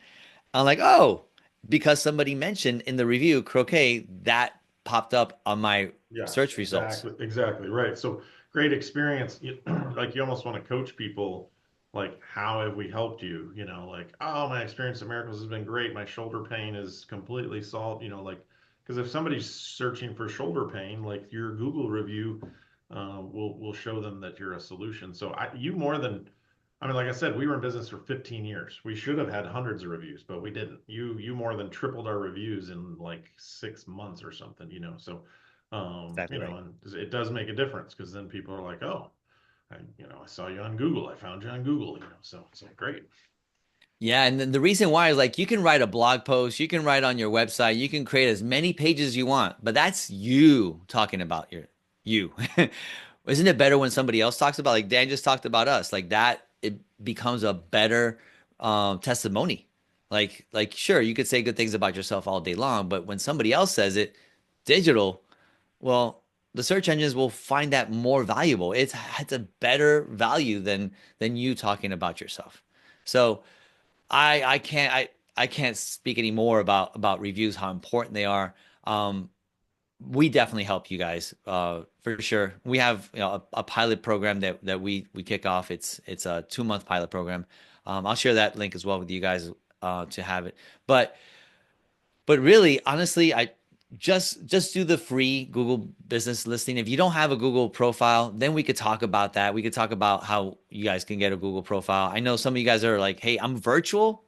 B: I'm like, oh, because somebody mentioned in the review croquet, that popped up on my
A: Yes,
B: search results.
A: exactly, exactly right. So great experience. Like you almost want to coach people, like how have we helped you? Like oh, my experience at Miracles has been great. My shoulder pain is completely solved. Like because if somebody's searching for shoulder pain, like your Google review will show them that you're a solution. So you more than, I mean, like I said, we were in business for 15 years. We should have had hundreds of reviews, but we didn't. You more than tripled our reviews in like 6 months or something. So
B: Exactly right.
A: and it does make a difference because then people are like, oh, I saw you on Google. I found you on Google, so great.
B: Yeah, and then the reason why is like you can write a blog post, you can write on your website, you can create as many pages as you want, but that's you talking about you. Isn't it better when somebody else talks about, like Dan just talked about us, like that, it becomes a better testimony. Like sure, you could say good things about yourself all day long, but when somebody else says it, digital, well, the search engines will find that more valuable. It's a better value than you talking about yourself. So I can't speak any more about reviews, how important they are. We definitely help you guys for sure. We have a pilot program that we kick off. It's a 2 month pilot program. I'll share that link as well with you guys to have it. But but really, honestly, I just do the free Google business listing. If you don't have a Google profile, then we could talk about that. We could talk about how you guys can get a Google profile. I know some of you guys are like, "Hey, I'm virtual.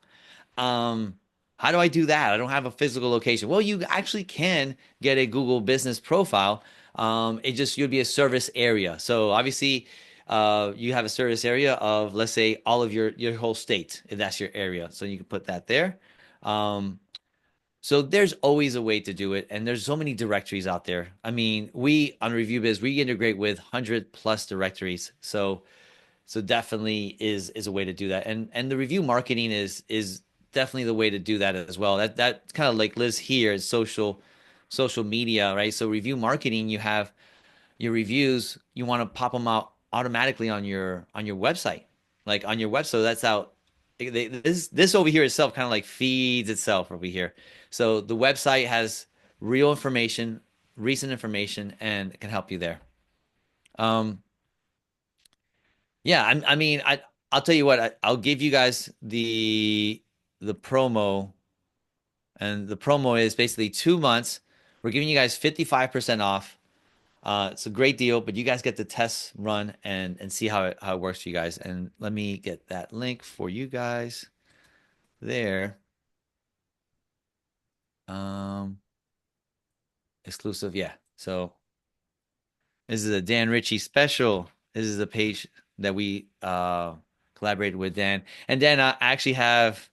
B: Um, how do I do that? I don't have a physical location." Well, you actually can get a Google business profile. It just you'd be a service area. So obviously, you have a service area of, let's say, all of your whole state, if that's your area. So you can put that there. Um, so there's always a way to do it, and there's so many directories out there. I mean, we on ReviewBiz we integrate with 100+ directories. So definitely is a way to do that. And the review marketing is definitely the way to do that as well. That kind of like lives here is social media, right? So review marketing, you have your reviews, you want to pop them out automatically on your website. Like on your website, so that's out. This over here itself kind of like feeds itself over here. So the website has real information, recent information, and it can help you there. Um, Yeah, I mean, I'll tell you what, I'll give you guys the promo, and the promo is basically 2 months. We're giving you guys 55% off. It's a great deal, but you guys get the test run and see how it works for you guys. And let me get that link for you guys there. Um, Exclusive, yeah. So this is a Dan Ritchie special. This is a page that we collaborated with Dan. And Dan, I actually have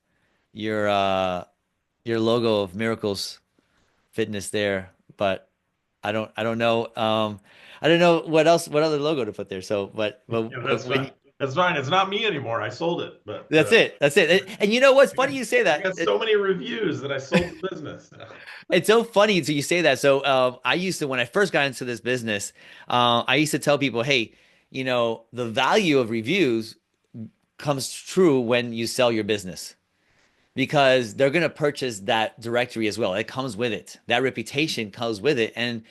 B: your your logo of Miracles Fitness there, but I don't know I don't know what other logo to put there. So
A: Yeah,
B: but
A: that's
B: when
A: fine. That's fine. It's not me anymore. I sold it, but
B: that's it. That's it. And you know what's
A: I
B: funny
A: got
B: you say
A: I
B: that.
A: got so many reviews that I sold the business.
B: It's so funny until you say that. So I used to when I first got into this business, I used to tell people, hey, the value of reviews comes true when you sell your business, because they're going to purchase that directory as well. It comes with it. That reputation comes with it, and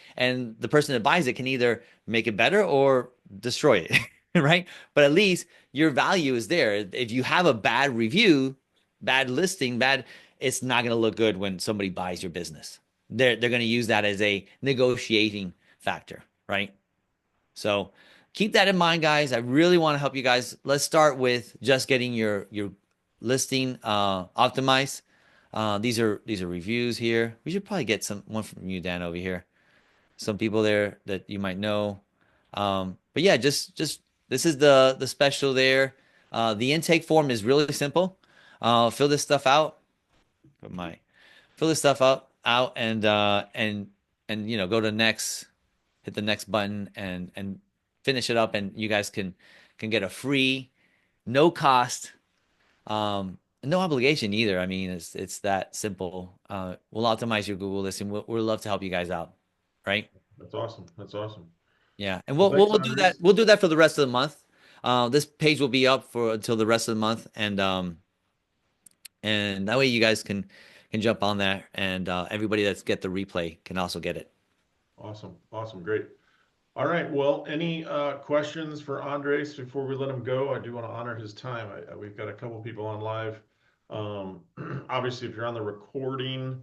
B: the person that buys it can either make it better or destroy it, right? But at least your value is there. If you have a bad review, bad listing, it's not going to look good when somebody buys your business. They're going to use that as a negotiating factor, right? So keep that in mind, guys. I really want to help you guys. Let's start with just getting your listing optimized. These are reviews here. We should probably get one from you, Dan, over here. Some people there that you might know. But yeah, just this is the special there. The intake form is really simple. Fill this stuff out. Put my fill this stuff out and go to next, hit the next button and finish it up, and you guys can get a free, no cost, no obligation either. I mean, it's that simple. We'll optimize your Google listing. We'll love to help you guys out, right?
A: That's awesome. That's awesome.
B: Yeah, and
A: Well, thanks,
B: we'll do that.
A: Andres.
B: We'll do that for the rest of the month. This page will be up for until the rest of the month, and that way you guys can jump on there, and everybody that's get the replay can also get it.
A: Awesome. Awesome. Great. All right. Well, any questions for Andres before we let him go? I do want to honor his time. We've got a couple people on live. Obviously, if you're on the recording,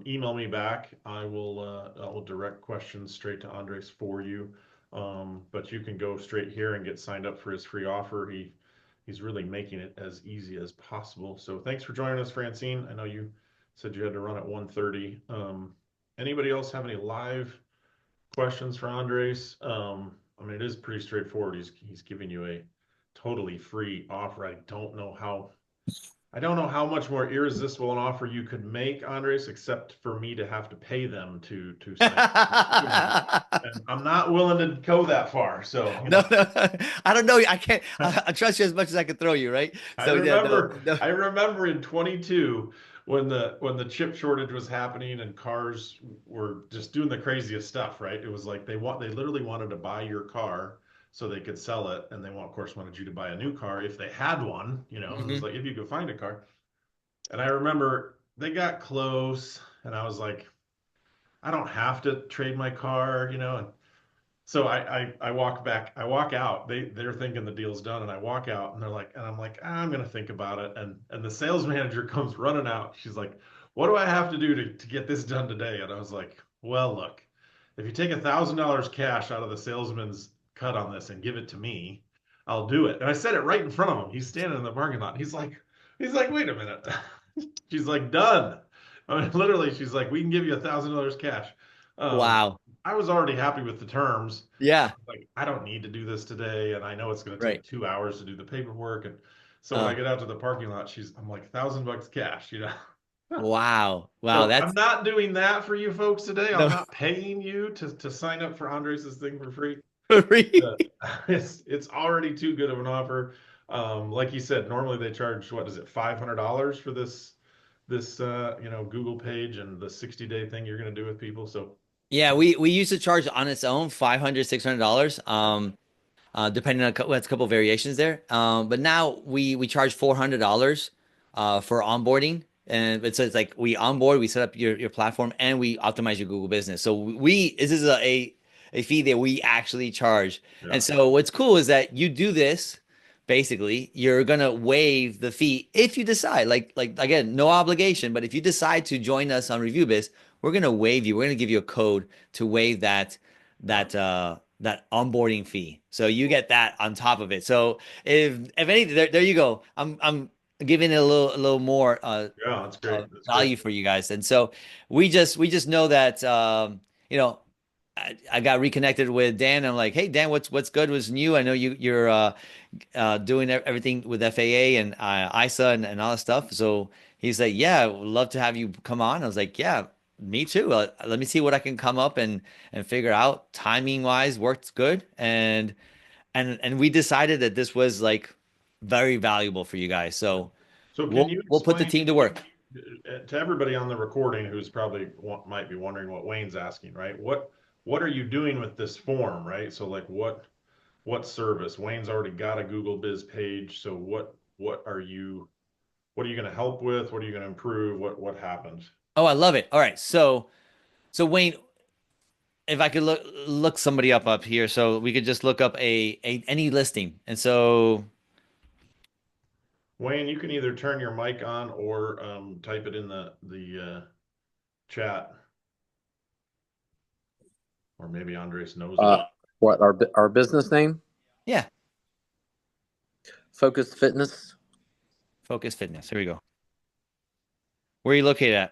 A: email me back. I will direct questions straight to Andres for you. But you can go straight here and get signed up for his free offer. He's really making it as easy as possible. So thanks for joining us, Francine. I know you said you had to run at 1:30. Anybody else have any live questions for Andres? I mean, it is pretty straightforward. He's giving you a totally free offer. I don't know how. I don't know how much more irresistible an offer you could make, Andres, except for me to have to pay them to sign up. And I'm not willing to go that far. So,
B: No, no, I don't know. I can't. I trust you as much as I can throw you, right? So yeah, no, no.
A: I remember in 22 when the chip shortage was happening and cars were just doing the craziest stuff, right? It was like they literally wanted to buy your car so they could sell it, and they of course wanted you to buy a new car if they had one, you know. It was
B: Mhm.
A: like if you could find a car. And I remember they got close, and I was like, I don't have to trade my car, you know. And so I walk back, I walk out. They're thinking the deal's done, and I walk out, and they're like, and I'm like, "Ah, I'm gonna think about it." And the sales manager comes running out. She's like, "What do I have to do to get this done today?" And I was like, "Well, look, if you take $1,000 cash out of the salesman's cut on this and give it to me, I'll do it." And I said it right in front of him. He's standing in the parking lot. He's like, "Wait a minute." She's like, "Done." I mean, literally, she's like, "We can give you $1,000 cash." Um,
B: Wow.
A: I was already happy with the terms.
B: Yeah.
A: Like, I don't need to do this today, and I know it's going to
B: Right.
A: take 2 hours to do the paperwork. And so when I
B: Uh,
A: get out to the parking lot, I'm like, $1,000 cash, you know.
B: wow. Wow.
A: So I'm
B: That's
A: not doing that for you folks today. I'm
B: no.
A: not paying you to sign up for Andres's thing for free. Uh, it's already too good of an offer. Like you said, normally they charge what is it, $500 for this Google page and the 60-day thing you're going to do with people. So
B: Yeah, we used to charge on its own 500, $600. Depending on a couple variations there. But now we charge $400 for onboarding, and it's like we onboard, we set up your platform, and we optimize your Google business. So this is a fee that we actually charge. And
A: yeah,
B: so what's cool is that you do this. Basically, you're gonna waive the fee if you decide. Like again, no obligation, but if you decide to join us on ReviewBiz, we're gonna waive you. We're gonna give you a code to waive
A: yeah.
B: that onboarding fee. So you get that on top of it. So if anything, there you go. I'm giving it a little more
A: Yeah, that's great. That's great.
B: value for you guys. And so we just know that I got reconnected with Dan. I'm like, hey Dan, what's good? What's new? I know you're doing everything with FAA and ISA and all that stuff. So he's like, yeah, would love to have you come on. I was like, yeah, me too. Let me see what I can come up and figure out. Timing wise, works good. And we decided that this was like very valuable for you guys. So
A: So can
B: we'll
A: you
B: we'll put the
A: explain
B: team to work.
A: to everybody on the recording who's probably might be wondering what Wayne's asking, right? What are you doing with this form, right? So like what service? Wayne's already got a Google Biz page, so what are you going to help with? What are you going to improve? What happened?
B: Oh, I love it. All right. So Wayne, if I could look somebody up here, so we could just look up a any listing. And so
A: Wayne, you can either turn your mic on or type it in the chat, or maybe Andres knows it.
C: Uh, what our business name?
B: yeah,
C: Focused Fitness.
B: Focus Fitness. Here we go. Where are you located at?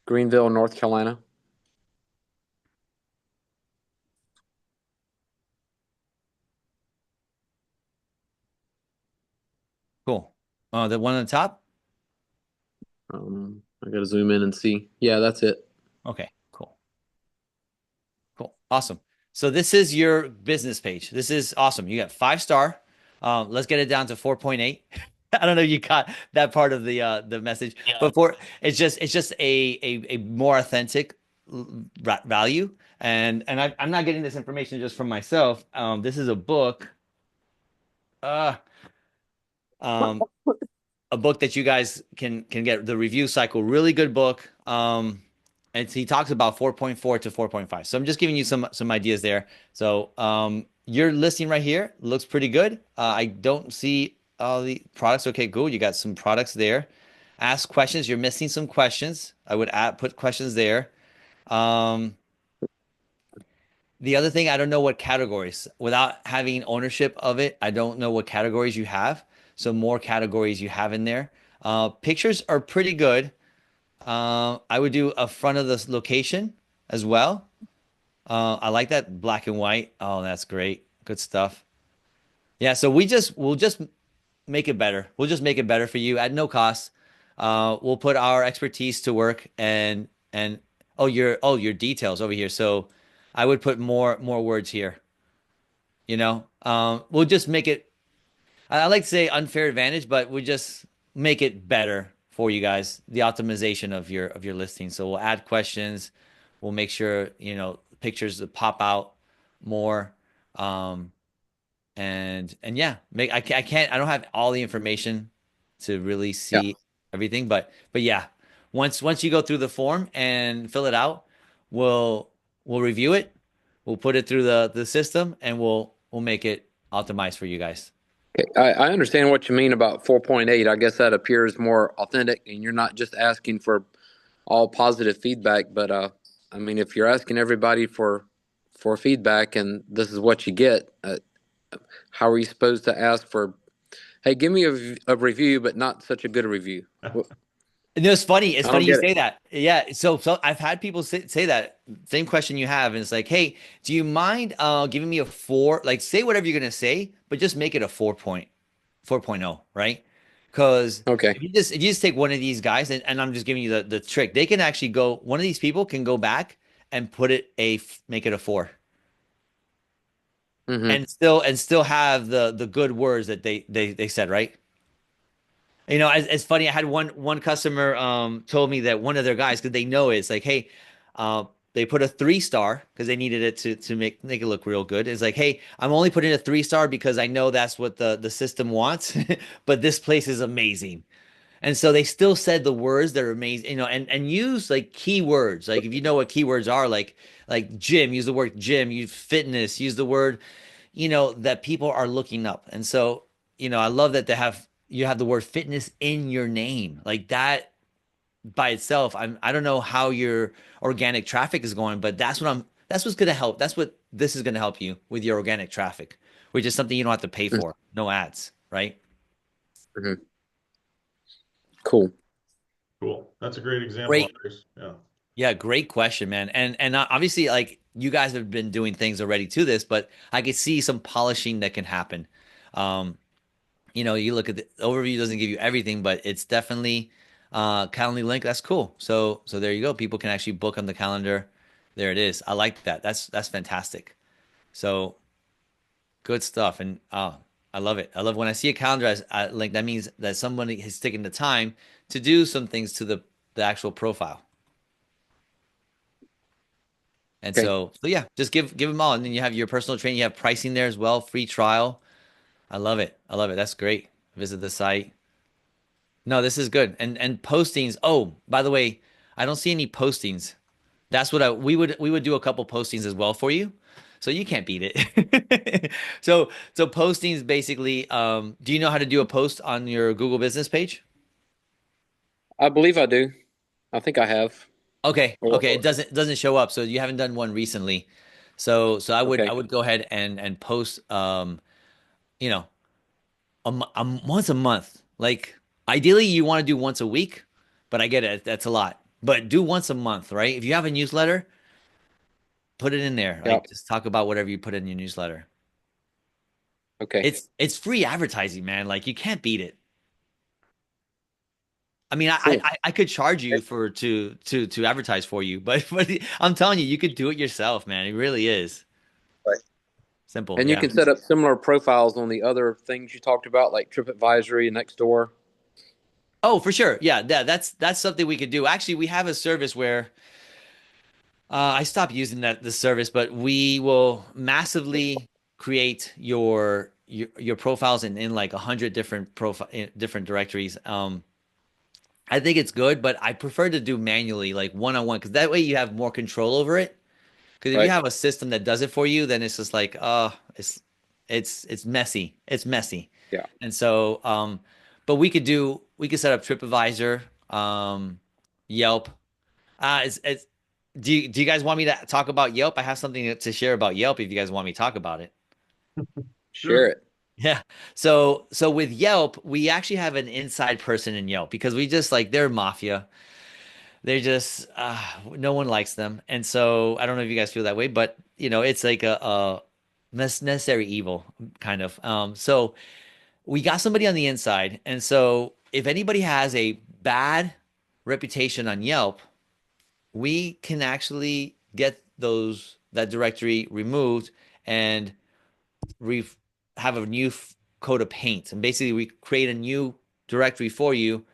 C: Greenville, North Carolina.
B: Cool. The one on the top?
C: I got to zoom in and see. Yeah, that's it.
B: Okay, cool. Cool. Awesome. So this is your business page. This is awesome. You got 5 star. Let's get it down to 4.8. I don't know if you got that part of the message, but it's just a more authentic value. I'm not getting this information just from myself. This is uh, um, a book that you guys can get the review cycle. Really good book. And he talks about 4.4 to 4.5. So I'm just giving you some ideas there. So your listing right here looks pretty good. I don't see all the products. Okay, cool. You got some products there. Ask questions. You're missing some questions. I would put questions there. Um, the other thing, I don't know what categories. Without having ownership of it, I don't know what categories you have. So more categories you have in there. Pictures are pretty good. I would do a front of this location as well. I like that black and white. Oh, that's great. Good stuff. Yeah, so we'll just make it better. We'll just make it better for you at no cost. We'll put our expertise to work and your details over here. So I would put more words here. We'll just make it. I like to say unfair advantage, but we'll just make it better for you guys. The optimization of your listing. So we'll add questions. We'll make sure pictures that pop out more. Um, and yeah, I don't have all the information to really
C: Yeah.
B: see everything, but yeah, once you go through the form and fill it out, we'll we'll review it, we'll put it through the system, and we'll make it optimized for you guys.
C: Okay. I understand what you mean about 4.8. I guess that appears more authentic, and you're not just asking for all positive feedback, but I mean, if you're asking everybody for feedback and this is what you get, how are you supposed to ask for, hey, give me a review, but not such a good review? Well,
B: No, it's funny. It's
C: I don't
B: funny you
C: get it.
B: say that. Yeah. So I've had people say that same question you have, and it's like, hey, do you mind giving me a four? Like, say whatever you're gonna say, but just make it a 4.0, right? Because
C: Okay.
B: if you just take one of these guys, and I'm just giving you the trick, they can actually go. One of these people can go back and make it a four,
C: Mm-hmm.
B: and still have the good words that they said, right? It's funny. I had one customer told me that one of their guys, because they know it's like, hey, they put a 3 star because they needed it to make it look real good. It's like, hey, I'm only putting a 3 star because I know that's what the system wants, but this place is amazing. And so they still said the words that are amazing, and use like keywords. Like if you know what keywords are, like gym, use the word gym, use fitness, use the word, that people are looking up. And so, I love that you have the word fitness in your name. Like that by itself, I don't know how your organic traffic is going, but that's what's gonna help. That's what this is gonna help you with your organic traffic, which is something you don't have to pay for. No ads, right?
C: Mm-hmm. Cool.
A: Cool. That's a great example,
B: Great.
A: Chris. Yeah.
B: Yeah, great question, man. And obviously, like you guys have been doing things already to this, but I could see some polishing that can happen. Um, you look at the overview doesn't give you everything, but it's definitely Calendly link. That's cool. So there you go. People can actually book on the calendar. There it is. I like that. That's fantastic. So good stuff. And I love it. I love when I see a calendar as link. That means that somebody has taken the time to do some things to the actual profile. And
C: Okay.
B: so yeah, just give them all, and then you have your personal training. You have pricing there as well, free trial. I love it. I love it. That's great. Visit the site. No, this is good. And postings. Oh, by the way, I don't see any postings. That's what we would do a couple postings as well for you. So you can't beat it. So postings basically, do you know how to do a post on your Google business page?
C: I believe I do. I think I have.
B: Okay. Okay. It
C: Or
B: doesn't show up. So you haven't done one recently. So I would I
C: okay.
B: would go ahead and post you know, once a month. Like ideally you want to do once a week, but I get it. That's a lot. But do once a month, right? If you have a newsletter, put it in there.
C: Yeah.
B: Like just talk about whatever you put in your newsletter.
C: Okay.
B: It's free advertising, man. Like you can't beat it. I mean,
C: Cool.
B: I could charge you to advertise for you, but I'm telling you, you could do it yourself, man. It really is
C: Right.
B: simple.
C: And you
B: Yeah.
C: can set up similar profiles on the other things you talked about, like TripAdvisory and Nextdoor.
B: Oh, for sure. Yeah, that's something we could do. Actually, we have a service where I stopped using the service, but we will massively create your profiles in like 100 different different directories. I think it's good, but I prefer to do manually, like one on one, because that way you have more control over it. Because if you
C: Right.
B: have a system that does it for you, then it's just like, it's messy. It's messy.
C: Yeah.
B: And so, but we could set up TripAdvisor, Yelp. It's do you guys want me to talk about Yelp? I have something to share about Yelp if you guys want me to talk about it.
C: Share
A: Sure.
C: it.
B: Yeah. So with Yelp, we actually have an inside person in Yelp because we just like they're mafia. They're just no one likes them. And so I don't know if you guys feel that way, but it's like a necessary evil kind of. So we got somebody on the inside. And so if anybody has a bad reputation on Yelp, we can actually get that directory removed and re have a new coat of paint. And basically we create a new directory for you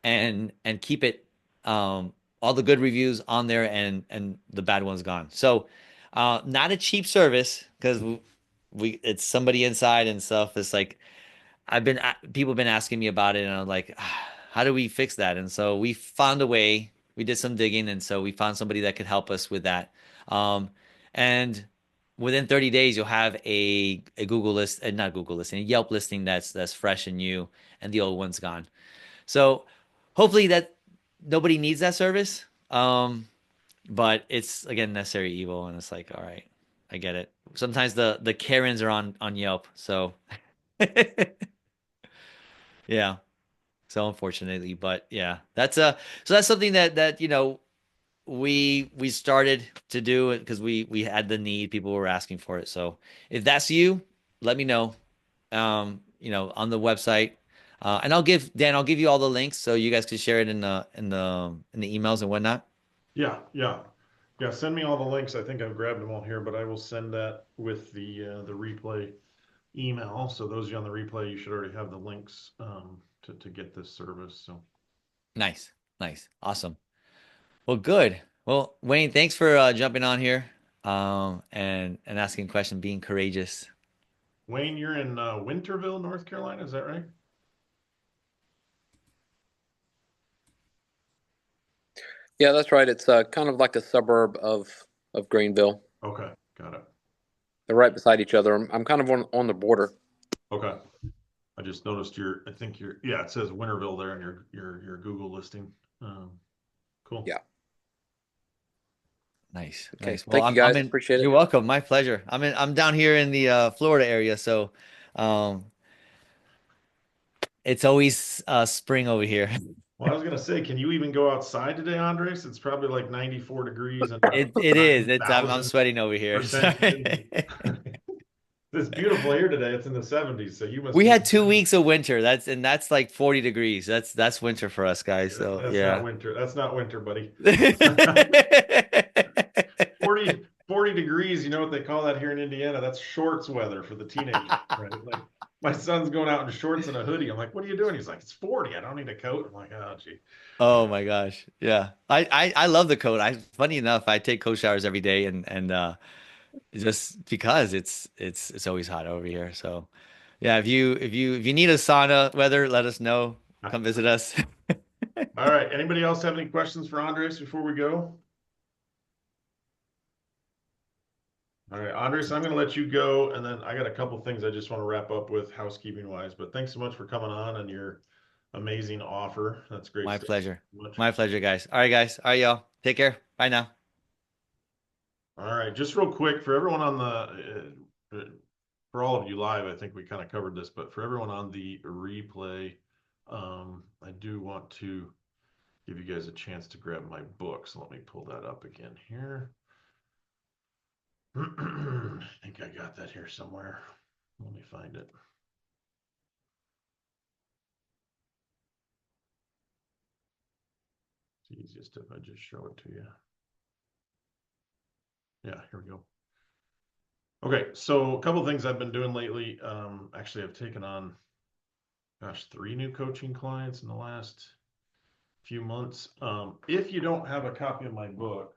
B: and keep it all the good reviews on there and the bad ones gone. So not a cheap service because we it's somebody inside and stuff. It's like people have been asking me about it, and I'm like, how do we fix that? And so we found a way. We did some digging, and so we found somebody that could help us with that. And within 30 days, you'll have a Google list, not Google listing, a Yelp listing that's fresh and new, and the old one's gone. So hopefully that nobody needs that service. But it's again necessary evil, and it's like, all right, I get it. Sometimes the Karens are on Yelp, so yeah. So unfortunately, but yeah, so that's something that we started to do it because we had the need. People were asking for it. So if that's you, let me know. On the website, and I'll give you all the links so you guys can share it in the emails and whatnot.
A: Yeah, yeah. Yeah, send me all the links. I think I've grabbed them all here, but I will send that with the replay email. So those of you on the replay, you should already have the links to get this service. So
B: Nice, nice, awesome. Well, good. Well, Wayne, thanks for jumping on here, and asking a question, being courageous.
A: Wayne, you're in Winterville, North Carolina, is that right?
C: Yeah, that's right. It's kind of like a suburb of Greenville.
A: Okay, got it.
C: They're right beside each other. I'm kind of on the border.
A: Okay. I just noticed I think yeah, it says Winterville there in your Google listing. Cool.
C: Yeah.
B: Nice,
C: Okay.
B: nice. Well,
C: Thank you,
B: I'm
C: guys.
B: in.
C: Appreciate
B: You're
C: it.
B: welcome. My pleasure. I'm down here in the Florida area, so um, it's always spring over here.
A: Well, I was gonna say, can you even go outside today, Andres? It's probably like 94 degrees and
B: It is. I'm
A: 9,000%
B: sweating over here.
A: humidity.
B: Sorry.
A: It's beautiful here today. It's in the 70s, so you must
B: We
A: be
B: had
A: in
B: 2 weeks of winter. That's like 40 degrees. That's winter for us guys.
A: the
B: So
A: That's not
B: yeah.
A: winter. That's not winter, buddy. 40 degrees, you know what they call that here in Indiana? That's shorts weather for the teenagers, right? Like my son's going out in shorts and a hoodie. I'm like, what are you doing? He's like, it's 40. I don't need a coat. I'm like, oh, gee.
B: Oh my gosh. Yeah. I love the coat. Funny enough, I take coat showers every day and just because it's always hot over here. So yeah, if you need a sauna weather, let us know. Come visit us.
A: All right. Anybody else have any questions for Andres before we go? All right, Andres, I'm going to let you go, and then I got a couple things I just want to wrap up with housekeeping wise. But thanks so much for coming on and your amazing offer. That's great
B: My
A: stuff.
B: pleasure.
A: Much.
B: My pleasure, guys. All right, guys. All right, y'all. Take care. Bye now.
A: All right, just real quick for everyone on for all of you live, I think we kind of covered this, but for everyone on the replay, I do want to give you guys a chance to grab my book. So let me pull that up again here. I think I got that here somewhere. Let me find it. It's easiest if I just show it to you. Yeah, here we go. Okay, so a couple things I've been doing lately. Actually, I've taken on, gosh, 3 new coaching clients in the last few months. If you don't have a copy of my book,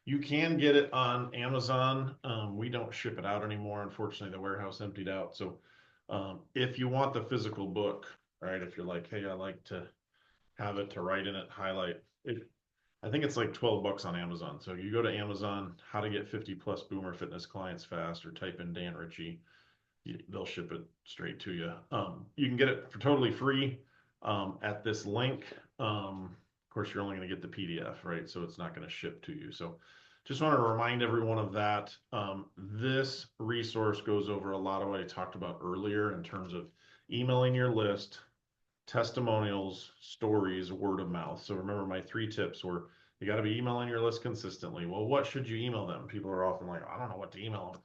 A: you can get it on Amazon. We don't ship it out anymore. Unfortunately, the warehouse emptied out. So if you want the physical book, right, if you're like, hey, I like to have it to write in it, highlight it. I think it's like 12 bucks on Amazon. So you go to Amazon, how to get 50 plus boomer fitness clients fast, or type in Dan Ritchie, they'll ship it straight to you. You can get it for totally free at this link. Of course, you're only going to get the PDF, right? So it's not going to ship to you. So just want to remind everyone of that. This resource goes over a lot of what I talked about earlier in terms of emailing your list, testimonials, stories, word of mouth. So remember my 3 tips were you got to be emailing your list consistently. Well, what should you email them? People are often like, I don't know what to email them.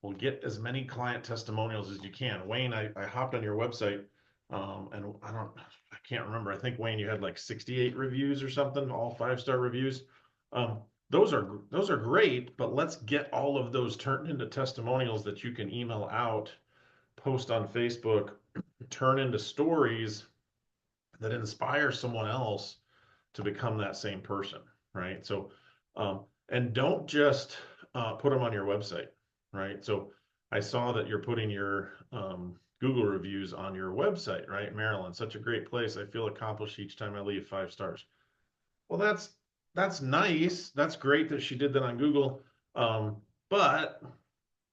A: Well, get as many client testimonials as you can. Wayne, I hopped on your website, and I can't remember. I think Wayne, you had like 68 reviews or something, all 5-star reviews. Um, those are great, but let's get all of those turned into testimonials that you can email out, post on Facebook, turn into stories that inspire someone else to become that same person, right? So, and don't just put them on your website, right? So, I saw that you're putting your Google reviews on your website, right? Maryland, such a great place. I feel accomplished each time I leave, 5 stars. Well, that's nice. That's great that she did that on Google, but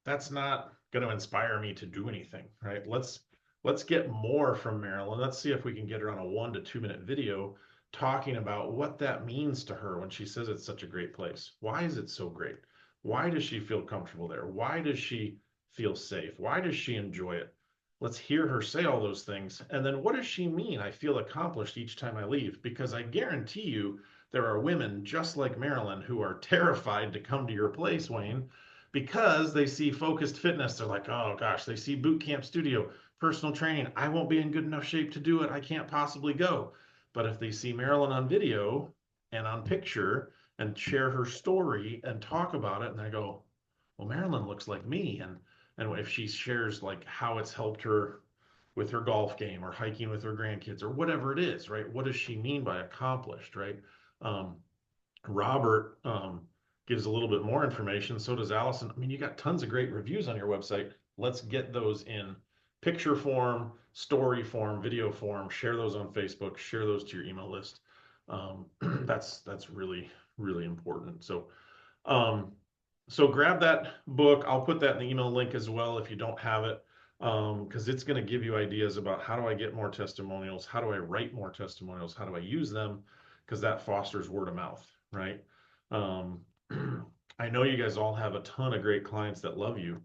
A: that's not going to inspire me to do anything, right? Let's get more from Marilyn. Let's see if we can get her on a 1 to 2 minute video talking about what that means to her when she says it's such a great place. Why is it so great? Why does she feel comfortable there? Why does she feel safe? Why does she enjoy it? Let's hear her say all those things. And then what does she mean? I feel accomplished each time I leave, because I guarantee you there are women just like Marilyn who are terrified to come to your place, Wayne, because they see focused fitness. They're like, oh gosh, they see boot camp studio, personal training. I won't be in good enough shape to do it. I can't possibly go. But if they see Marilyn on video and on picture and share her story and talk about it, and they go, well, Marilyn looks like me. And if she shares like how it's helped her with her golf game or hiking with her grandkids or whatever it is, right? What does she mean by accomplished, right? Um, Robert gives a little bit more information. So does Allison. I mean, you got tons of great reviews on your website. Let's get those in picture form, story form, video form. Share those on Facebook. Share those to your email list. That's really really important. Um, so grab that book. I'll put that in the email link as well if you don't have it, because it's going to give you ideas about how do I get more testimonials, how do I write more testimonials, how do I use them, because that fosters word of mouth, right? Um, I know you guys all have a ton of great clients that love you,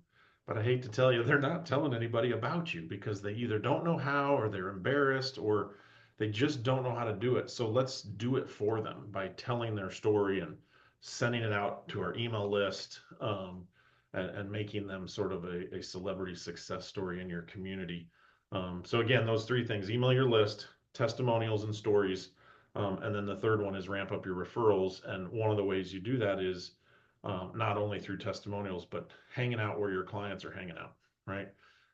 A: but I hate to tell you, they're not telling anybody about you because they either don't know how, or they're embarrassed, or they just don't know how to do it. So let's do it for them by telling their story and sending it out to our email list, and making them sort of a celebrity success story in your community. So again, those 3 things: email your list, testimonials and stories, and then the third one is ramp up your referrals. And one of the ways you do that is not only through testimonials, but hanging out where your clients are hanging out, right?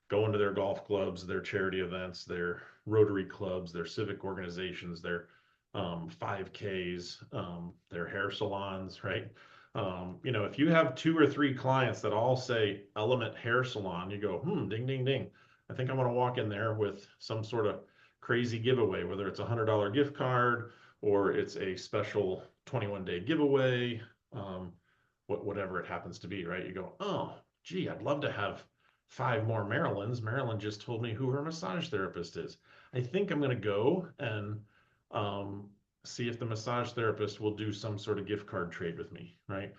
A: Going to their golf clubs, their charity events, their Rotary clubs, their civic organizations, their 5Ks, their hair salons, right? If you have 2 or 3 clients that all say Element Hair Salon, you go, ding, ding, ding. I think I'm going to walk in there with some sort of crazy giveaway, whether it's a $100 gift card or it's a special 21-day giveaway, whatever it happens to be, right? You go, oh, gee, I'd love to have 5 more Marilyns. Marilyn just told me who her massage therapist is. I think I'm going to go and um, see if the massage therapist will do some sort of gift card trade with me, right?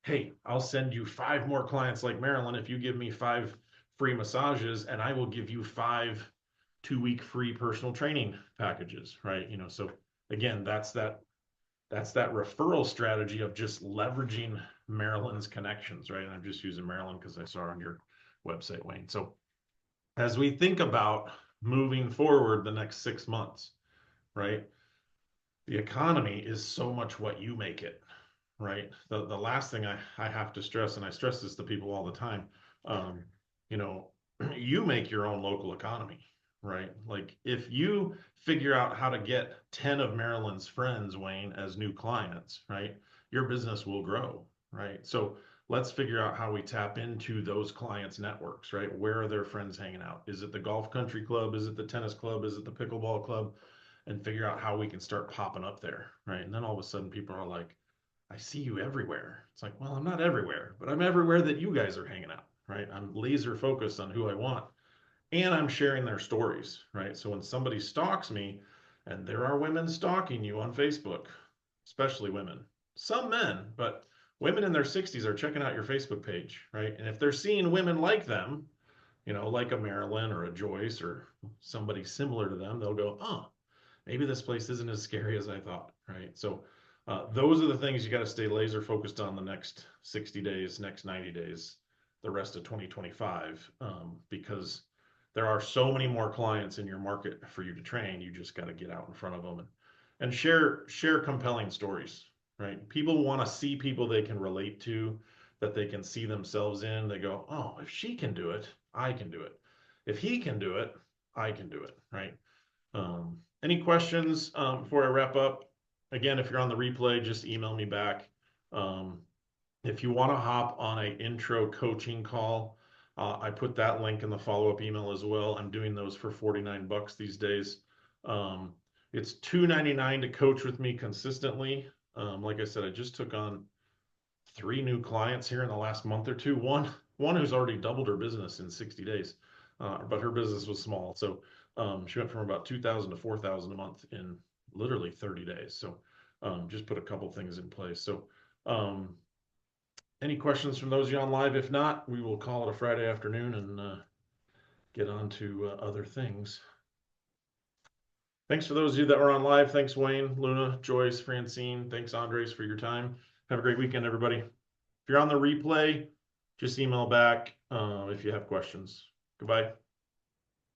A: Hey, I'll send you 5 more clients like Marilyn if you give me 5 free massages, and I will give you 5 2-week free personal training packages, right? So again, that's that referral strategy of just leveraging Marilyn's connections, right? And I'm just using Marilyn because I saw her on your website, Wayne. So as we think about moving forward the next 6 months, right? The economy is so much what you make it, right? The last thing I have to stress, and I stress this to people all the time, um, you know, you make your own local economy, right? Like if you figure out how to get 10 of Marilyn's friends, Wayne, as new clients, right? Your business will grow, right? So let's figure out how we tap into those clients' networks, right? Where are their friends hanging out? Is it the golf country club? Is it the tennis club? Is it the pickleball club? And figure out how we can start popping up there, right? And then all of a sudden people are like, I see you everywhere. It's like, well, I'm not everywhere, but I'm everywhere that you guys are hanging out, right? I'm laser focused on who I want, and I'm sharing their stories, right? So when somebody stalks me, and there are women stalking you on Facebook, especially women, some men, but women in their 60s are checking out your Facebook page, right? And if they're seeing women like them, like a Marilyn or a Joyce or somebody similar to them, they'll go, oh, maybe this place isn't as scary as I thought, right? So those are the things you got to stay laser focused on the next 60 days, next 90 days. the rest of 2025, because there are so many more clients in your market for you to train. You just got to get out in front of them and share compelling stories, right? People want to see people they can relate to, that they can see themselves in. They go, oh, if she can do it, I can do it. If he can do it, I can do it, right? Any questions before I wrap up? Again, if you're on the replay, just email me back. Um, if you want to hop on an intro coaching call, I put that link in the follow-up email as well. I'm doing those for 49 bucks these days. It's $2.99 to coach with me consistently. Like I said, I just took on 3 new clients here in the last month or two. One who's already doubled her business in 60 days, but her business was small. So she went from about 2,000 to 4,000 a month in literally 30 days. So just put a couple things in place. So any questions from those of you on live? If not, we will call it a Friday afternoon and get on to other things. Thanks for those of you that were on live. Thanks, Wayne, Luna, Joyce, Francine. Thanks, Andres, for your time. Have a great weekend, everybody. If you're on the replay, just email back if you have questions. Goodbye.